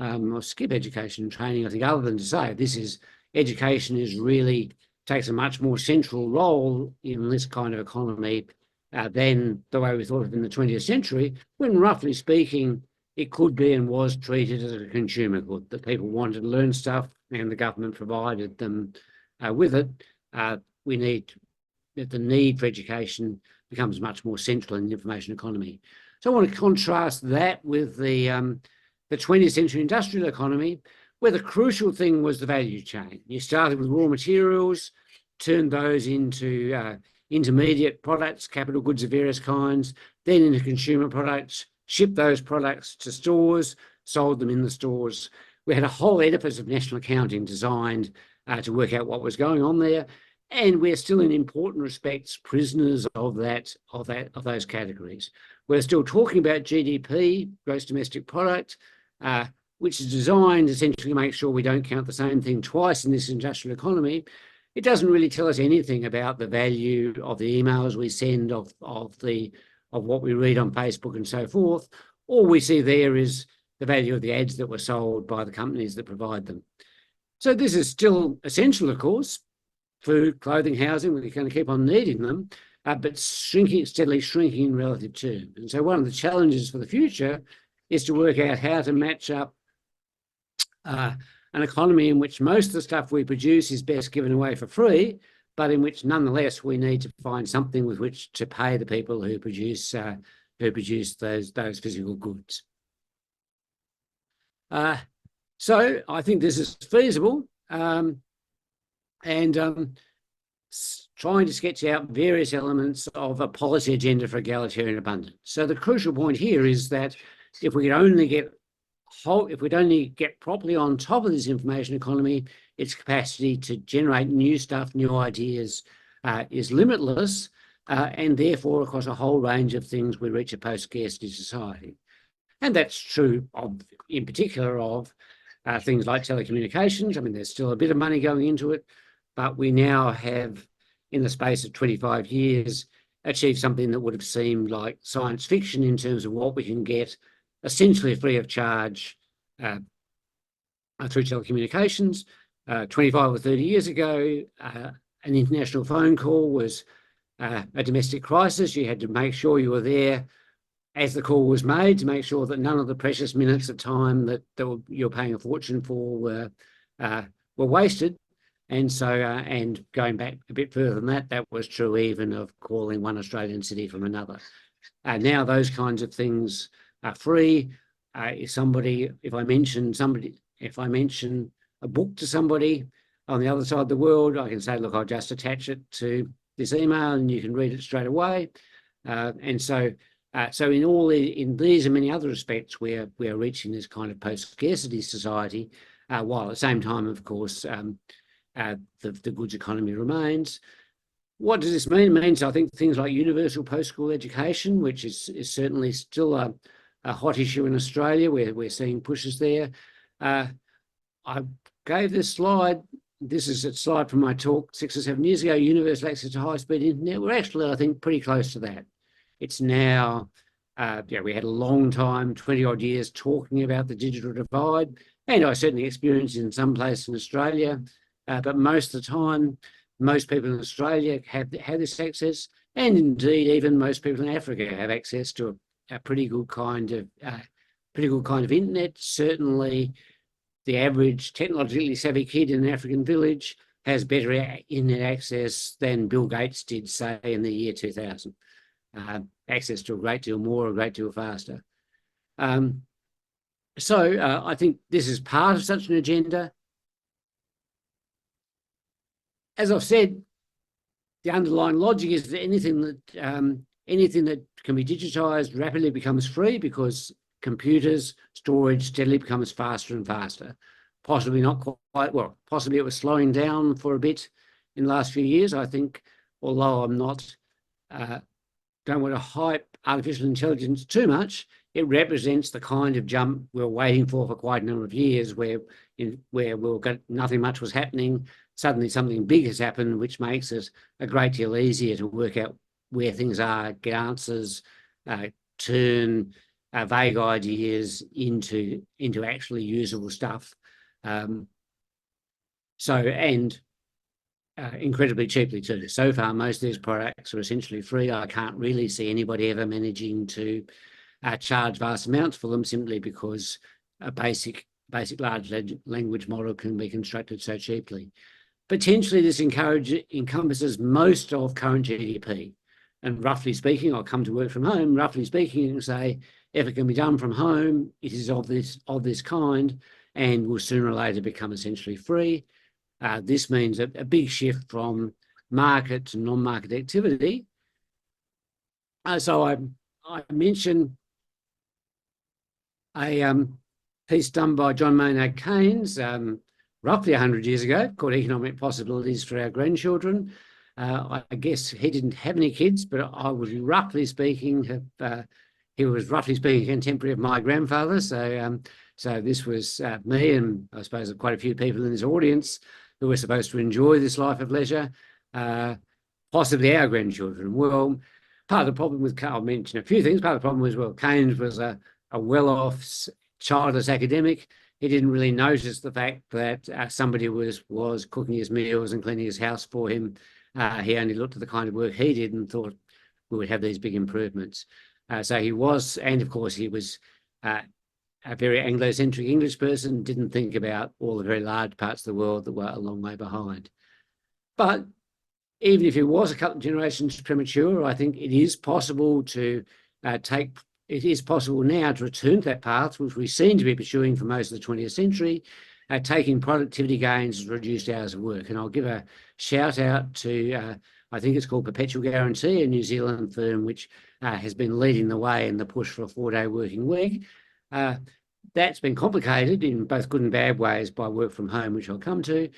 I'll skip education and training, I think, other than to say education really takes a much more central role in this kind of economy than the way we thought of in the 20th century, when roughly speaking, it could be and was treated as a consumer good, that people wanted to learn stuff and the government provided them with it. The need for education becomes much more central in the information economy. So I want to contrast that with the 20th century industrial economy, where the crucial thing was the value chain. You started with raw materials, turned those into intermediate products, capital goods of various kinds, then into consumer products, shipped those products to stores, sold them in the stores. We had a whole edifice of national accounting designed to work out what was going on there. And we're still in important respects prisoners of those categories. We're still talking about GDP, gross domestic product, which is designed essentially to make sure we don't count the same thing twice in this industrial economy. it doesn't really tell us anything about the value of the emails we send, of what we read on Facebook and so forth. All we see there is the value of the ads that were sold by the companies that provide them. So this is still essential, of course. Food, clothing, housing, we're going to keep on needing them, but steadily shrinking in relative terms. And so one of the challenges for the future is to work out how to match up an economy in which most of the stuff we produce is best given away for free, but in which nonetheless we need to find something with which to pay the people who produce those physical goods. So I think this is feasible, and trying to sketch out various elements of a policy agenda for egalitarian abundance. So the crucial point here is that if we'd only get properly on top of this information economy, its capacity to generate new stuff, new ideas, is limitless, and therefore across a whole range of things we reach a post-scarcity society. And that's true in particular of things like telecommunications. I mean, there's still a bit of money going into it, but we now have, in the space of 25 years, achieved something that would have seemed like science fiction in terms of what we can get essentially free of charge through telecommunications. 25 or 30 years ago, an international phone call was a domestic crisis. You had to make sure you were there as the call was made to make sure that none of the precious minutes of time that you're paying a fortune for were wasted. And so, and going back a bit further than that, that was true even of calling one Australian city from another. Now those kinds of things are free. If I mention a book to somebody on the other side of the world, I can say, look, I'll just attach it to this email and you can read it straight away. And so in these and many other respects, we are reaching this kind of post-scarcity society, while at the same time, of course, the goods economy remains. What does this mean? It means, I think, things like universal post-school education, which is certainly still a hot issue in Australia, where we're seeing pushes there. I gave this slide. This is a slide from my talk 6 or 7 years ago, universal access to high-speed internet. We're actually, I think, pretty close to that. It's now, we had a long time, 20-odd years, talking about the digital divide, and I certainly experienced it in some places in Australia, but most of the time, most people in Australia have this access, and indeed even most people in Africa have access to a pretty good kind of internet. Certainly, the average technologically savvy kid in an African village has better internet access than Bill Gates did, say, in the year 2000. Access to a great deal more, a great deal faster. So I think this is part of such an agenda. As I've said, the underlying logic is that anything that can be digitised rapidly becomes free, because computers, storage steadily becomes faster and faster. Possibly not quite, well, possibly it was slowing down for a bit in the last few years, I think, although I'm not, don't want to hype artificial intelligence too much. It represents the kind of jump we were waiting for quite a number of years, where nothing much was happening. Suddenly something big has happened, which makes it a great deal easier to work out where things are, get answers, turn vague ideas into actually usable stuff. Incredibly cheaply too. So far, most of these products are essentially free. I can't really see anybody ever managing to charge vast amounts for them, simply because a basic large language model can be constructed so cheaply. Potentially, this encompasses most of current GDP. And roughly speaking, I'll come to work from home. Roughly speaking, you can say, if it can be done from home, it is of this kind, and will sooner or later become essentially free. This means a big shift from market to non-market activity. So I mentioned a piece done by John Maynard Keynes roughly 100 years ago, called Economic Possibilities for Our Grandchildren. I guess he didn't have any kids, but I was roughly speaking, he was roughly speaking contemporary of my grandfather. So So this was me, and I suppose quite a few people in this audience who were supposed to enjoy this life of leisure, possibly our grandchildren. Well, part of the problem with, I'll mention a few things. Part of the problem was, well, Keynes was a well-off, childless academic. He didn't really notice the fact that somebody was cooking his meals and cleaning his house for him. He only looked at the kind of work he did and thought we would have these big improvements. So he was, and of course he was a very Anglo-centric English person, didn't think about all the very large parts of the world that were a long way behind. But even if he was a couple of generations premature, I think it is possible to it is possible now to return to that path, which we seem to be pursuing for most of the 20th century, taking productivity gains and reduced hours of work. And I'll give a shout out to, I think it's called Perpetual Guarantee, a New Zealand firm which has been leading the way in the push for a 4-day working week. That's been complicated in both good and bad ways by work from home, which I'll come to.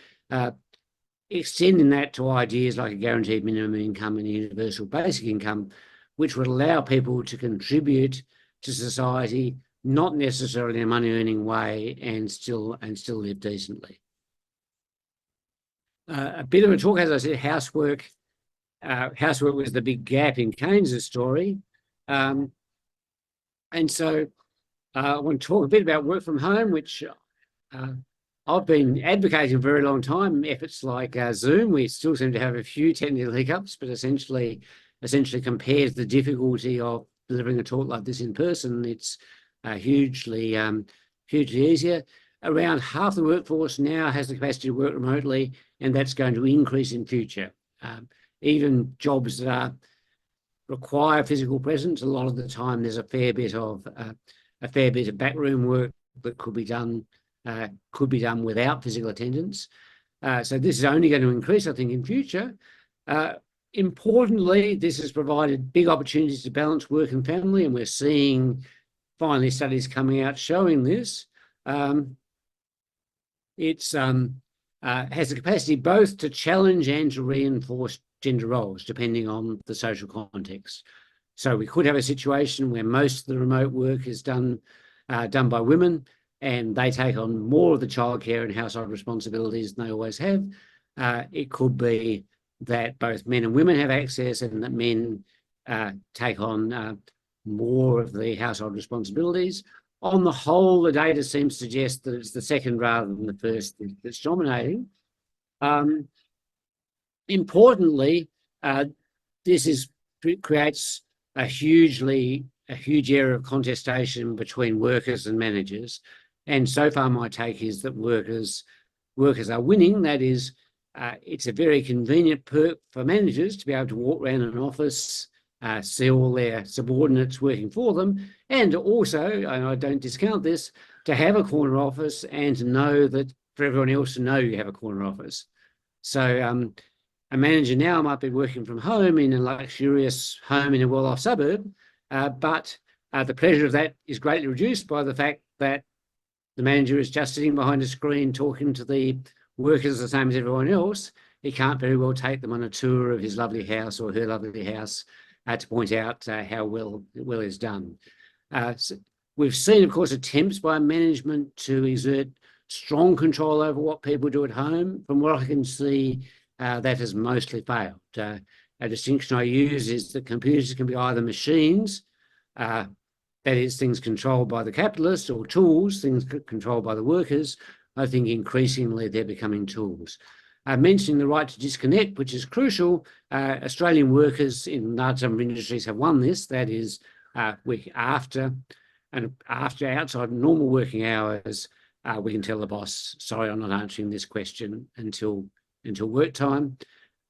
Extending that to ideas like a guaranteed minimum income and a universal basic income, which would allow people to contribute to society, not necessarily in a money-earning way, and still live decently. A bit of a talk, as I said, housework. Housework was the big gap in Keynes's story, and so I want to talk a bit about work from home, which I've been advocating for a very long time. Efforts like Zoom, we still seem to have a few technical hiccups, but essentially compared to the difficulty of delivering a talk like this in person, it's hugely easier. Around half the workforce now has the capacity to work remotely, and that's going to increase in future. Even jobs that require physical presence, a lot of the time there's a fair bit of backroom work that could be done without physical attendance. So this is only going to increase, I think, in future. Importantly, this has provided big opportunities to balance work and family, and we're seeing finally studies coming out showing this. It has the capacity both to challenge and to reinforce gender roles, depending on the social context. So we could have a situation where most of the remote work is done by women, and they take on more of the childcare and household responsibilities than they always have. It could be that both men and women have access, and that men take on more of the household responsibilities. On the whole, the data seems to suggest that it's the second rather than the first that's dominating. Importantly, this creates a huge area of contestation between workers and managers. And so far, my take is that workers are winning. That is, it's a very convenient perk for managers to be able to walk around an office, see all their subordinates working for them, and also, and I don't discount this, to have a corner office and to know that for everyone else to know you have a corner office. So a manager now might be working from home in a luxurious home in a well-off suburb, but the pleasure of that is greatly reduced by the fact that the manager is just sitting behind a screen talking to the workers the same as everyone else. He can't very well take them on a tour of his lovely house or her lovely house to point out how well it's done. So we've seen, of course, attempts by management to exert strong control over what people do at home. From what I can see, that has mostly failed. A distinction I use is that computers can be either machines, that is, things controlled by the capitalist, or tools, things controlled by the workers. I think increasingly they're becoming tools. Mentioning the right to disconnect, which is crucial. Australian workers in large number of industries have won this. That is, after outside normal working hours, we can tell the boss, sorry, I'm not answering this question until work time.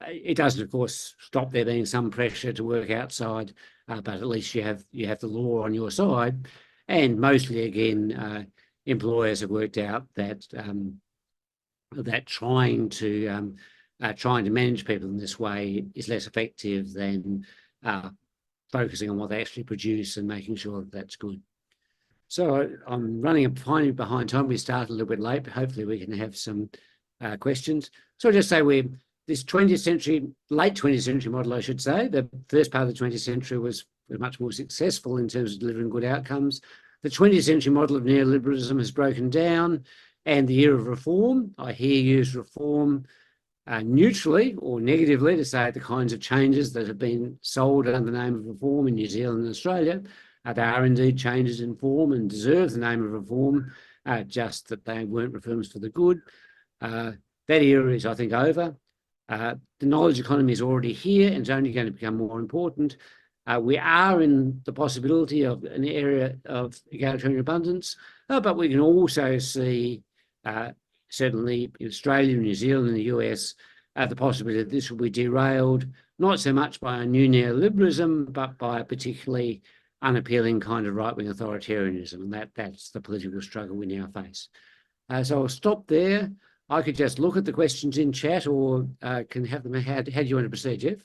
It doesn't, of course, stop there being some pressure to work outside, but at least you have the law on your side. And mostly, again, employers have worked out that trying to manage people in this way is less effective than focusing on what they actually produce and making sure that that's good. So I'm running a tiny bit behind time. We started a little bit late, but hopefully we can have some questions. So I'll just say this 20th century, late 20th century model, I should say, the first part of the 20th century was much more successful in terms of delivering good outcomes. the 20th century model of neoliberalism has broken down, and the era of reform, I here use reform neutrally or negatively to say the kinds of changes that have been sold under the name of reform in New Zealand and Australia. They are indeed changes in form and deserve the name of reform, just that they weren't reforms for the good. That era is, I think, over. The knowledge economy is already here and it's only going to become more important. We are in the possibility of an area of egalitarian abundance, but we can also see, certainly in Australia, New Zealand and the US, the possibility that this will be derailed, not so much by a new neoliberalism, but by a particularly unappealing kind of right-wing authoritarianism. And that's the political struggle we now face. So I'll stop there. I could just look at the questions in chat or can have them. How do you want to proceed, Jeff?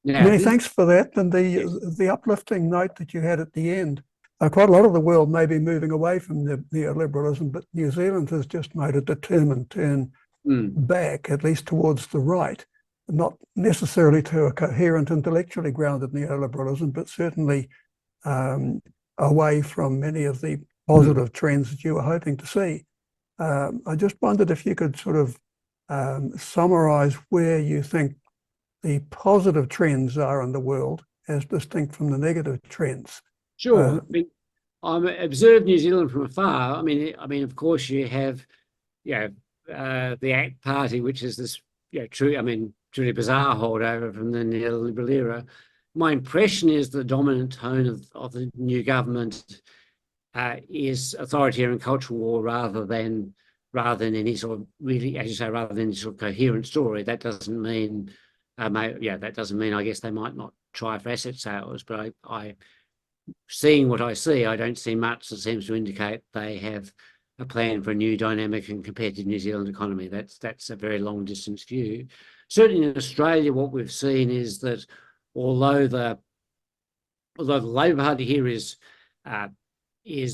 Now, many thanks for that. And the uplifting note that you had at the end, quite a lot of the world may be moving away from the neoliberalism, but New Zealand has just made a determined turn back, at least towards the right, not necessarily to a coherent, intellectually grounded neoliberalism, but certainly away from many of the positive trends that you were hoping to see. I just wondered if you could sort of summarize where you think the positive trends are in the world as distinct from the negative trends. Sure. I've observed New Zealand from afar. I mean, of course, you have, the ACT Party, which is this, truly bizarre holdover from the neoliberal era. My impression is the dominant tone of the new government is authoritarian cultural war rather than any sort of really, as you say, rather than any sort of coherent story. That doesn't mean, that doesn't mean I guess they might not try for asset sales, but I seeing what I see, I don't see much that seems to indicate they have a plan for a new dynamic and competitive New Zealand economy. That's a very long distance view. Certainly in Australia, what we've seen is that although the Labor Party here is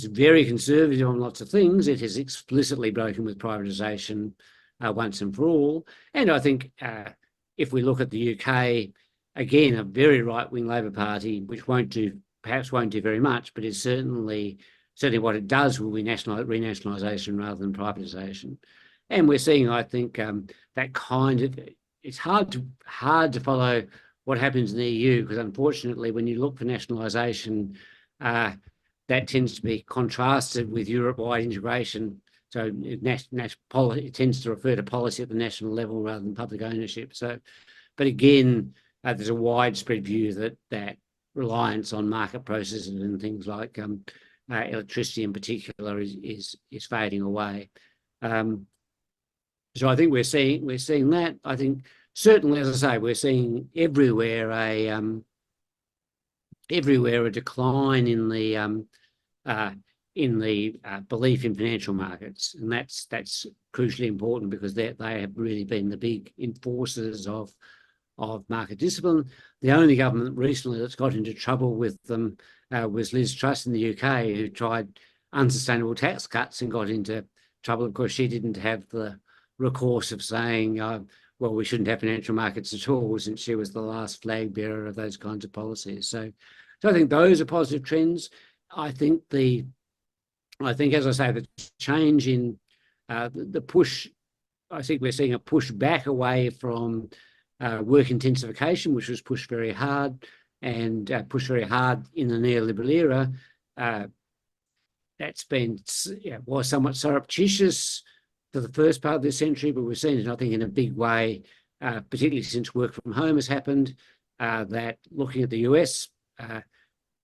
very conservative on lots of things, it has explicitly broken with privatisation once and for all. And I think if we look at the UK, again, a very right-wing Labor Party, which perhaps won't do very much, but is certainly what it does will be renationalisation rather than privatisation. And we're seeing, I think, that kind of, it's hard to follow what happens in the EU, because unfortunately, when you look for nationalisation, that tends to be contrasted with Europe-wide integration. So it tends to refer to policy at the national level rather than public ownership. So, but again, there's a widespread view that reliance on market processes and things like electricity in particular is fading away. So I think we're seeing that. I think certainly, as I say, we're seeing everywhere a decline in the belief in financial markets, and that's crucially important because they have really been the big enforcers of market discipline. The only government recently that's got into trouble with them was Liz Truss in the UK, who tried unsustainable tax cuts and got into trouble. Of course, she didn't have the recourse of saying, well, we shouldn't have financial markets at all, since she was the last flag bearer of those kinds of policies. So I think those are positive trends. I think, as I say, the change in the push, I think we're seeing a push back away from work intensification, which was pushed very hard and pushed very hard in the neoliberal era. That's been, was somewhat surreptitious for the first part of this century, but we've seen it, I think, in a big way, particularly since work from home has happened, that looking at the US,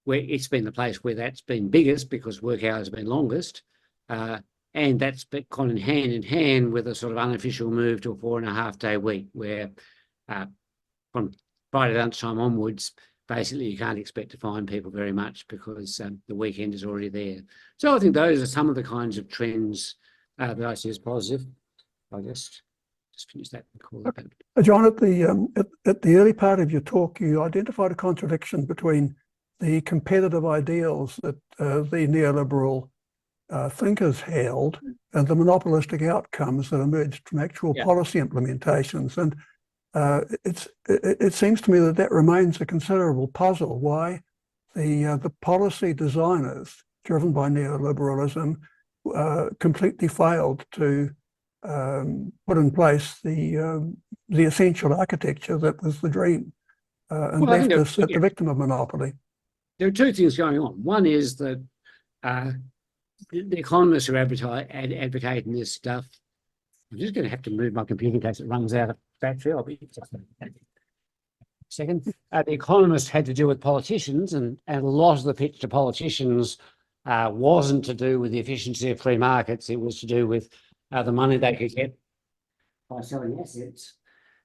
where it's been the place where that's been biggest because work hours have been longest, and that's gone hand in hand with a sort of unofficial move to a 4.5-day week, where from Friday lunchtime onwards, basically you can't expect to find people very much because the weekend is already there. So I think those are some of the kinds of trends that I see as positive. I'll just finish that and call it back. John, at the early part of your talk, you identified a contradiction between the competitive ideals that the neoliberal thinkers held and the monopolistic outcomes that emerged from actual policy implementations. And it seems to me that remains a considerable puzzle. Why the policy designers driven by neoliberalism, completely failed to put in place the essential architecture that was the dream, and Well, I think left us at the victim of monopoly. there are two things going on. One is that the economists who are advocating this stuff. I'm just going to have to move my computer in case it runs out of battery. I'll be just a second. The economists had to do with politicians, and a lot of the pitch to politicians wasn't to do with the efficiency of free markets. It was to do with the money they could get by selling assets.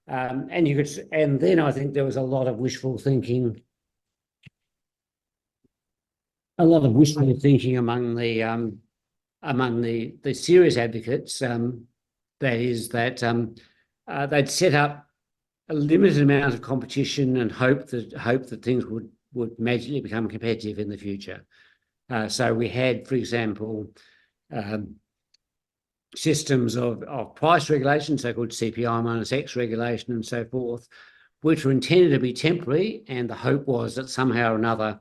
And then I think there was a lot of wishful thinking. Among the serious advocates. That is that they'd set up a limited amount of competition and hope that things would magically become competitive in the future. So we had, for example, systems of price regulation, so-called CPI minus X regulation and so forth, which were intended to be temporary, and the hope was that somehow or another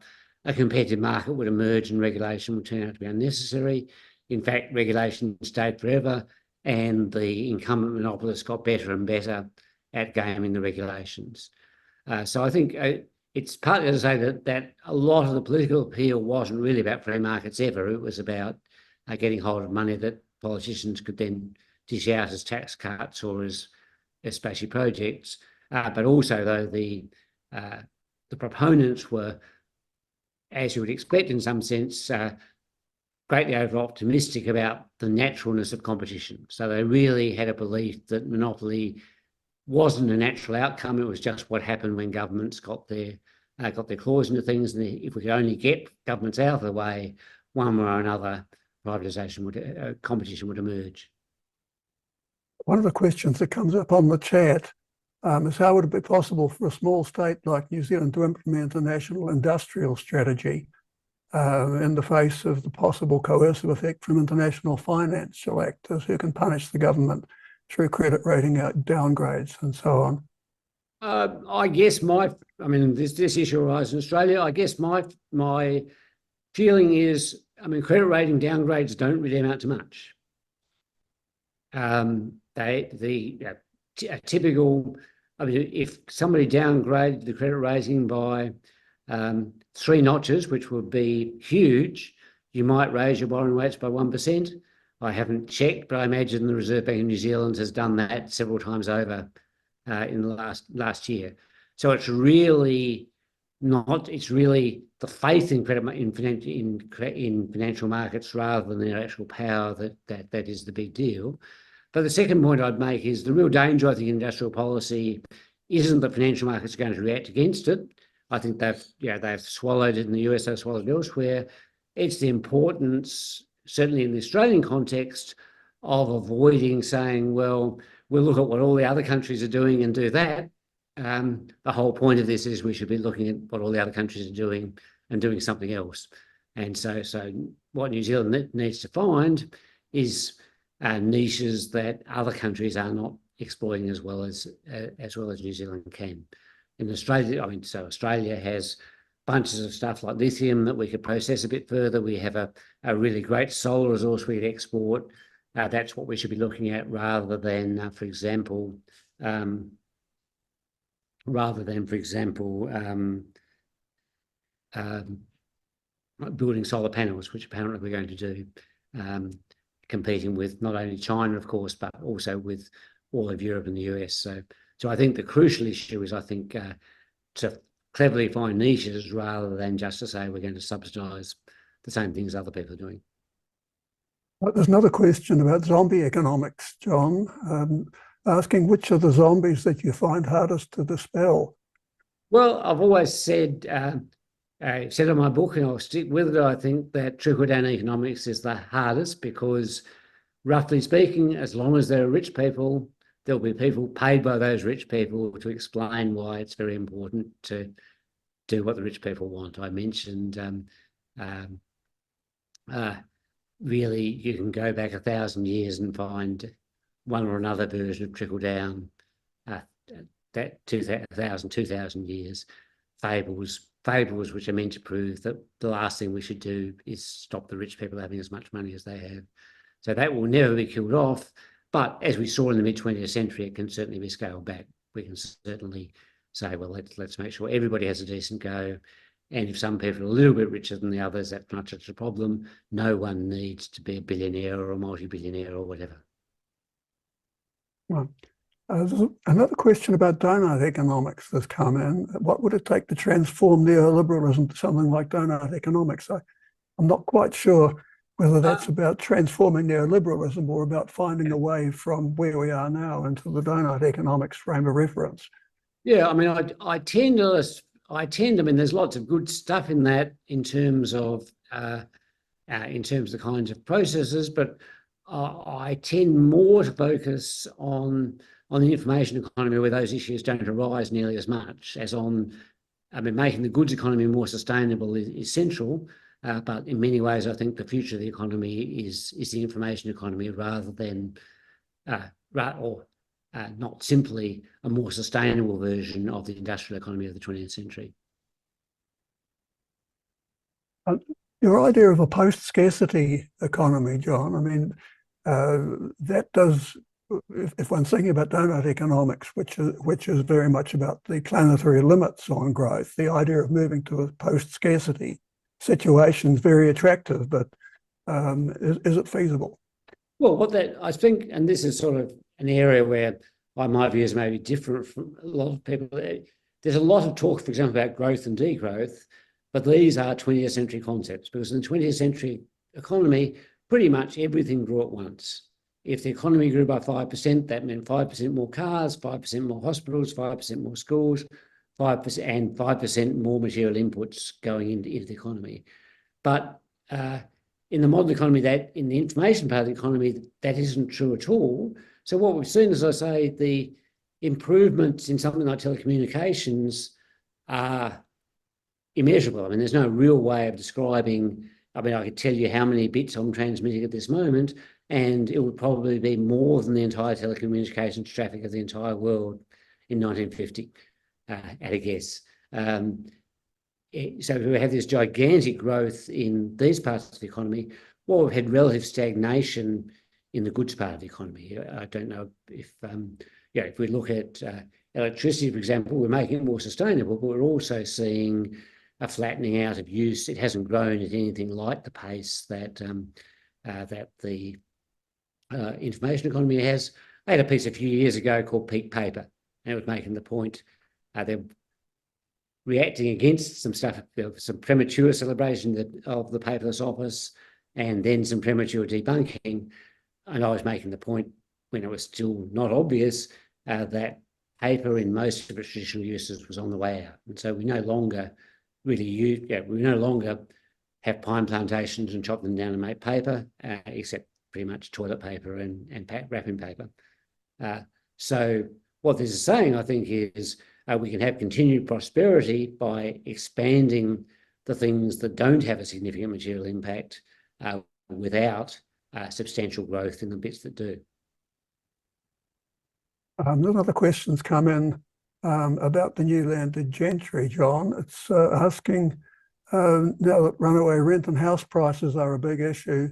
a competitive market would emerge and regulation would turn out to be unnecessary. In fact, regulation stayed forever, and the incumbent monopolists got better and better at gaming the regulations. So I think it's partly to say that a lot of the political appeal wasn't really about free markets ever. It was about getting hold of money that politicians could then dish out as tax cuts or as splashy projects. But also, though, the proponents were, as you would expect in some sense, greatly over-optimistic about the naturalness of competition. So they really had a belief that monopoly wasn't a natural outcome. It was just what happened when governments got their claws into things. And if we could only get governments out of the way, one way or another, competition would emerge. One of the questions that comes up on the chat is how would it be possible for a small state like New Zealand to implement a national industrial strategy in the face of the possible coercive effect from international financial actors who can punish the government through credit rating downgrades and so on? I guess this issue arises in Australia. I guess my feeling is, credit rating downgrades don't really amount to much. If somebody downgraded the credit rating by 3 notches, which would be huge, you might raise your borrowing rates by 1%. I haven't checked, but I imagine the Reserve Bank of New Zealand has done that several times over in the last year. So it's really the faith in credit in financial markets rather than their actual power that is the big deal. But the second point I'd make is the real danger, I think, in industrial policy isn't that financial markets are going to react against it. I think they've swallowed it in the US, they've swallowed it elsewhere. It's the importance, certainly in the Australian context, of avoiding saying, well, we'll look at what all the other countries are doing and do that. The whole point of this is we should be looking at what all the other countries are doing and doing something else. And so what New Zealand needs to find is niches that other countries are not exploiting as well as New Zealand can. In Australia, Australia has bunches of stuff like lithium that we could process a bit further. We have a really great solar resource we could export. That's what we should be looking at rather than, for example, building solar panels, which apparently we're going to do, competing with not only China, of course, but also with all of Europe and the US. So I think the crucial issue is, to cleverly find niches rather than just to say we're going to subsidise the same things other people are doing. There's another question about zombie economics, John, asking which are the zombies that you find hardest to dispel? Well, I've always said, said in my book, and I'll stick with it, I think that trickle-down economics is the hardest because, roughly speaking, as long as there are rich people, there'll be people paid by those rich people to explain why it's very important to do what the rich people want. I mentioned really you can go back 1,000 years and find one or another version of trickle down, that 2,000 years, fables, fables which are meant to prove that the last thing we should do is stop the rich people having as much money as they have. So that will never be killed off. But as we saw in the mid-20th century, it can certainly be scaled back. We can certainly say, well, let's make sure everybody has a decent go. And if some people are a little bit richer than the others, that's not such a problem. No one needs to be a billionaire or a multi-billionaire or whatever. Well, there's another question about donut economics that's come in. What would it take to transform neoliberalism to something like donut economics? I'm not quite sure whether that's about transforming neoliberalism or about finding a way from where we are now into the donut economics frame of reference. Yeah, I mean, I tend, I mean, there's lots of good stuff in that in terms of the kinds of processes, but I tend more to focus on the information economy where those issues don't arise nearly as much as on, I mean, making the goods economy more sustainable is central, but in many ways, I think the future of the economy is the information economy rather than, not simply a more sustainable version of the industrial economy of the 20th century. Your idea of a post-scarcity economy, John, I mean, that does, if one's thinking about donut economics, which is very much about the planetary limits on growth, the idea of moving to a post-scarcity situation is very attractive, but is it feasible? Well, I think, and this is sort of an area where my views may be different from a lot of people. There's a lot of talk, for example, about growth and degrowth, but these are 20th century concepts, because in the 20th century economy, pretty much everything grew at once. If the economy grew by 5%, that meant 5% more cars, 5% more hospitals, 5% more schools, 5% and 5% more material inputs going into the economy. But in the modern economy, in the information part of the economy, that isn't true at all. So what we've seen, as I say, the improvements in something like telecommunications are immeasurable. I mean, there's no real way of describing. I mean, I could tell you how many bits I'm transmitting at this moment, and it would probably be more than the entire telecommunications traffic of the entire world in 1950, at a guess. So we have this gigantic growth in these parts of the economy, while we've had relative stagnation in the goods part of the economy. I don't know if, if we look at electricity, for example, we're making it more sustainable, but we're also seeing a flattening out of use. It hasn't grown at anything like the pace that the information economy has. I had a piece a few years ago called Peak Paper, and it was making the point they're reacting against some stuff, some premature celebration of the paperless office, and then some premature debunking. And I was making the point, when it was still not obvious, that paper in most of its traditional uses was on the way out. And so we no longer really have pine plantations and chop them down and make paper, except pretty much toilet paper and wrapping paper. So what this is saying, I think, is we can have continued prosperity by expanding the things that don't have a significant material impact without substantial growth in the bits that do. There's other questions come in about the new landed gentry, John. It's asking, now that runaway rent and house prices are a big issue,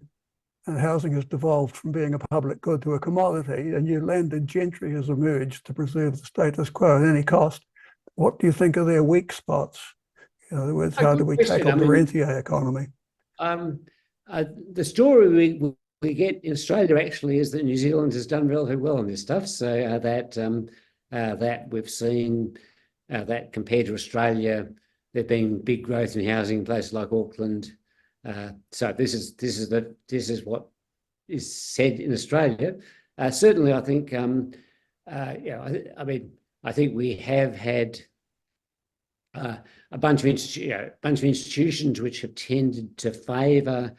and housing has devolved from being a public good to a commodity, a new landed gentry has emerged to preserve the status quo at any cost. What do you think are their weak spots? In other words, how do we tackle the rentier economy? The story we get in Australia actually is that New Zealand has done relatively well on this stuff. So that we've seen that compared to Australia, there's been big growth in housing in places like Auckland. So this is what is said in Australia. Certainly, I think I think we have had a bunch of institutions which have tended to favour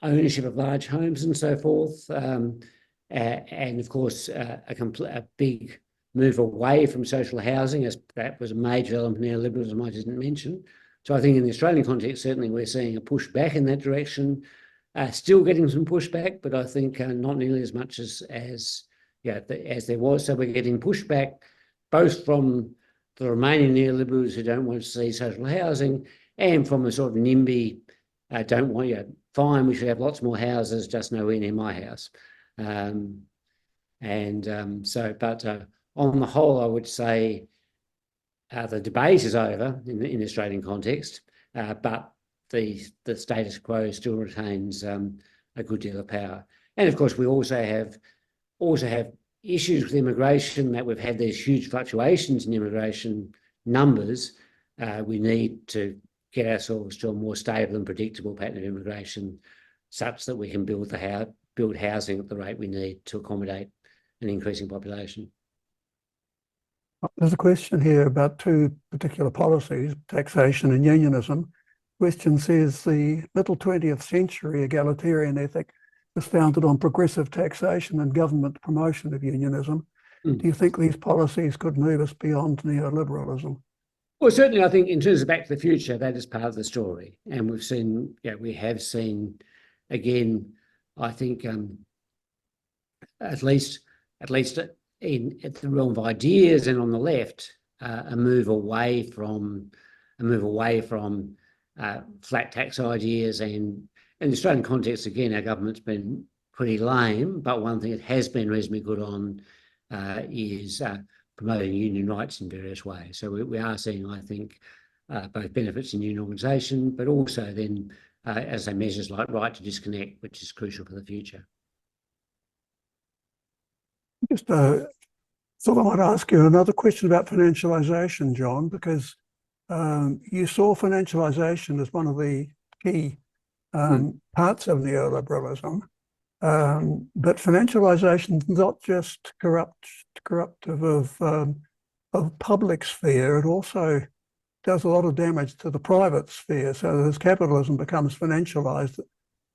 ownership of large homes and so forth, and of course a big move away from social housing, as that was a major element of neoliberalism I didn't mention. So I think in the Australian context, certainly we're seeing a push back in that direction. Still getting some pushback, but I think not nearly as much as there was. So we're getting pushback both from the remaining neoliberals who don't want to see social housing, and from a sort of NIMBY, don't want you. Fine, we should have lots more houses, just nowhere near my house. But on the whole, I would say the debate is over in the Australian context, but the status quo still retains a good deal of power. And of course, we also have issues with immigration, that we've had these huge fluctuations in immigration numbers. We need to get ourselves to a more stable and predictable pattern of immigration, such that we can build housing at the rate we need to accommodate an increasing population. There's a question here about two particular policies, taxation and unionism. Question says the middle 20th century egalitarian ethic was founded on progressive taxation and government promotion of unionism. Do you think these policies could move us beyond neoliberalism? Well, certainly, I think in terms of Back to the Future, that is part of the story. And we have seen, again, I think, at least in the realm of ideas and on the left, a move away from flat tax ideas. And in the Australian context, again, our government's been pretty lame, but one thing it has been reasonably good on is promoting union rights in various ways. So we are seeing, I think, both benefits in union organisation, but also then, as I say, measures like right to disconnect, which is crucial for the future. Just thought I might ask you another question about financialisation, John, because you saw financialisation as one of the key parts of neoliberalism. But financialisation is not just corruptive of public sphere, it also does a lot of damage to the private sphere. So as capitalism becomes financialised,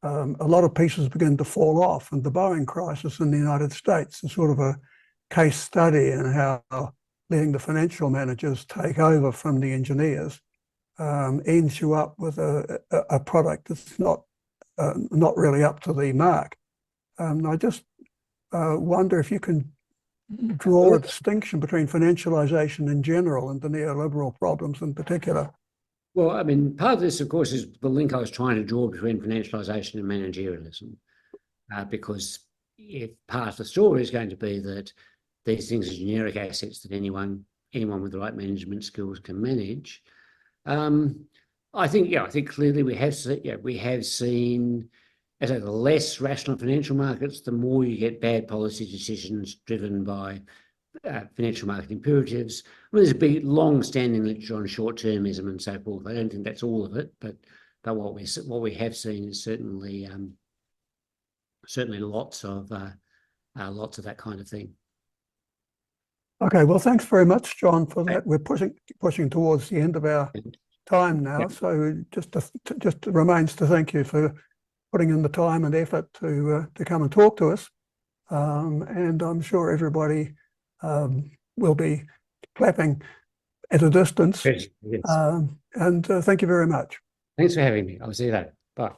a lot of pieces begin to fall off, and the Boeing crisis in the United States is sort of a case study in how letting the financial managers take over from the engineers ends you up with a product that's not really up to the mark. I just wonder if you can draw a distinction between financialisation in general and the neoliberal problems in particular. Well, I mean, part of this, of course, is the link I was trying to draw between financialisation and managerialism, because if part of the story is going to be that these things are generic assets that anyone with the right management skills can manage, I think clearly we have seen, as the less rational financial markets, the more you get bad policy decisions driven by financial market imperatives. I mean, there's a big, long-standing literature on short-termism and so forth. I don't think that's all of it, but what we have seen is certainly lots of that kind of thing. Okay, well, thanks very much, John, for that. We're pushing towards the end of our time now, so just remains to thank you for putting in the time and effort to come and talk to us, and I'm sure everybody will be clapping at a distance. Yes. And thank you very much. Thanks for having me. I'll see you later. Bye.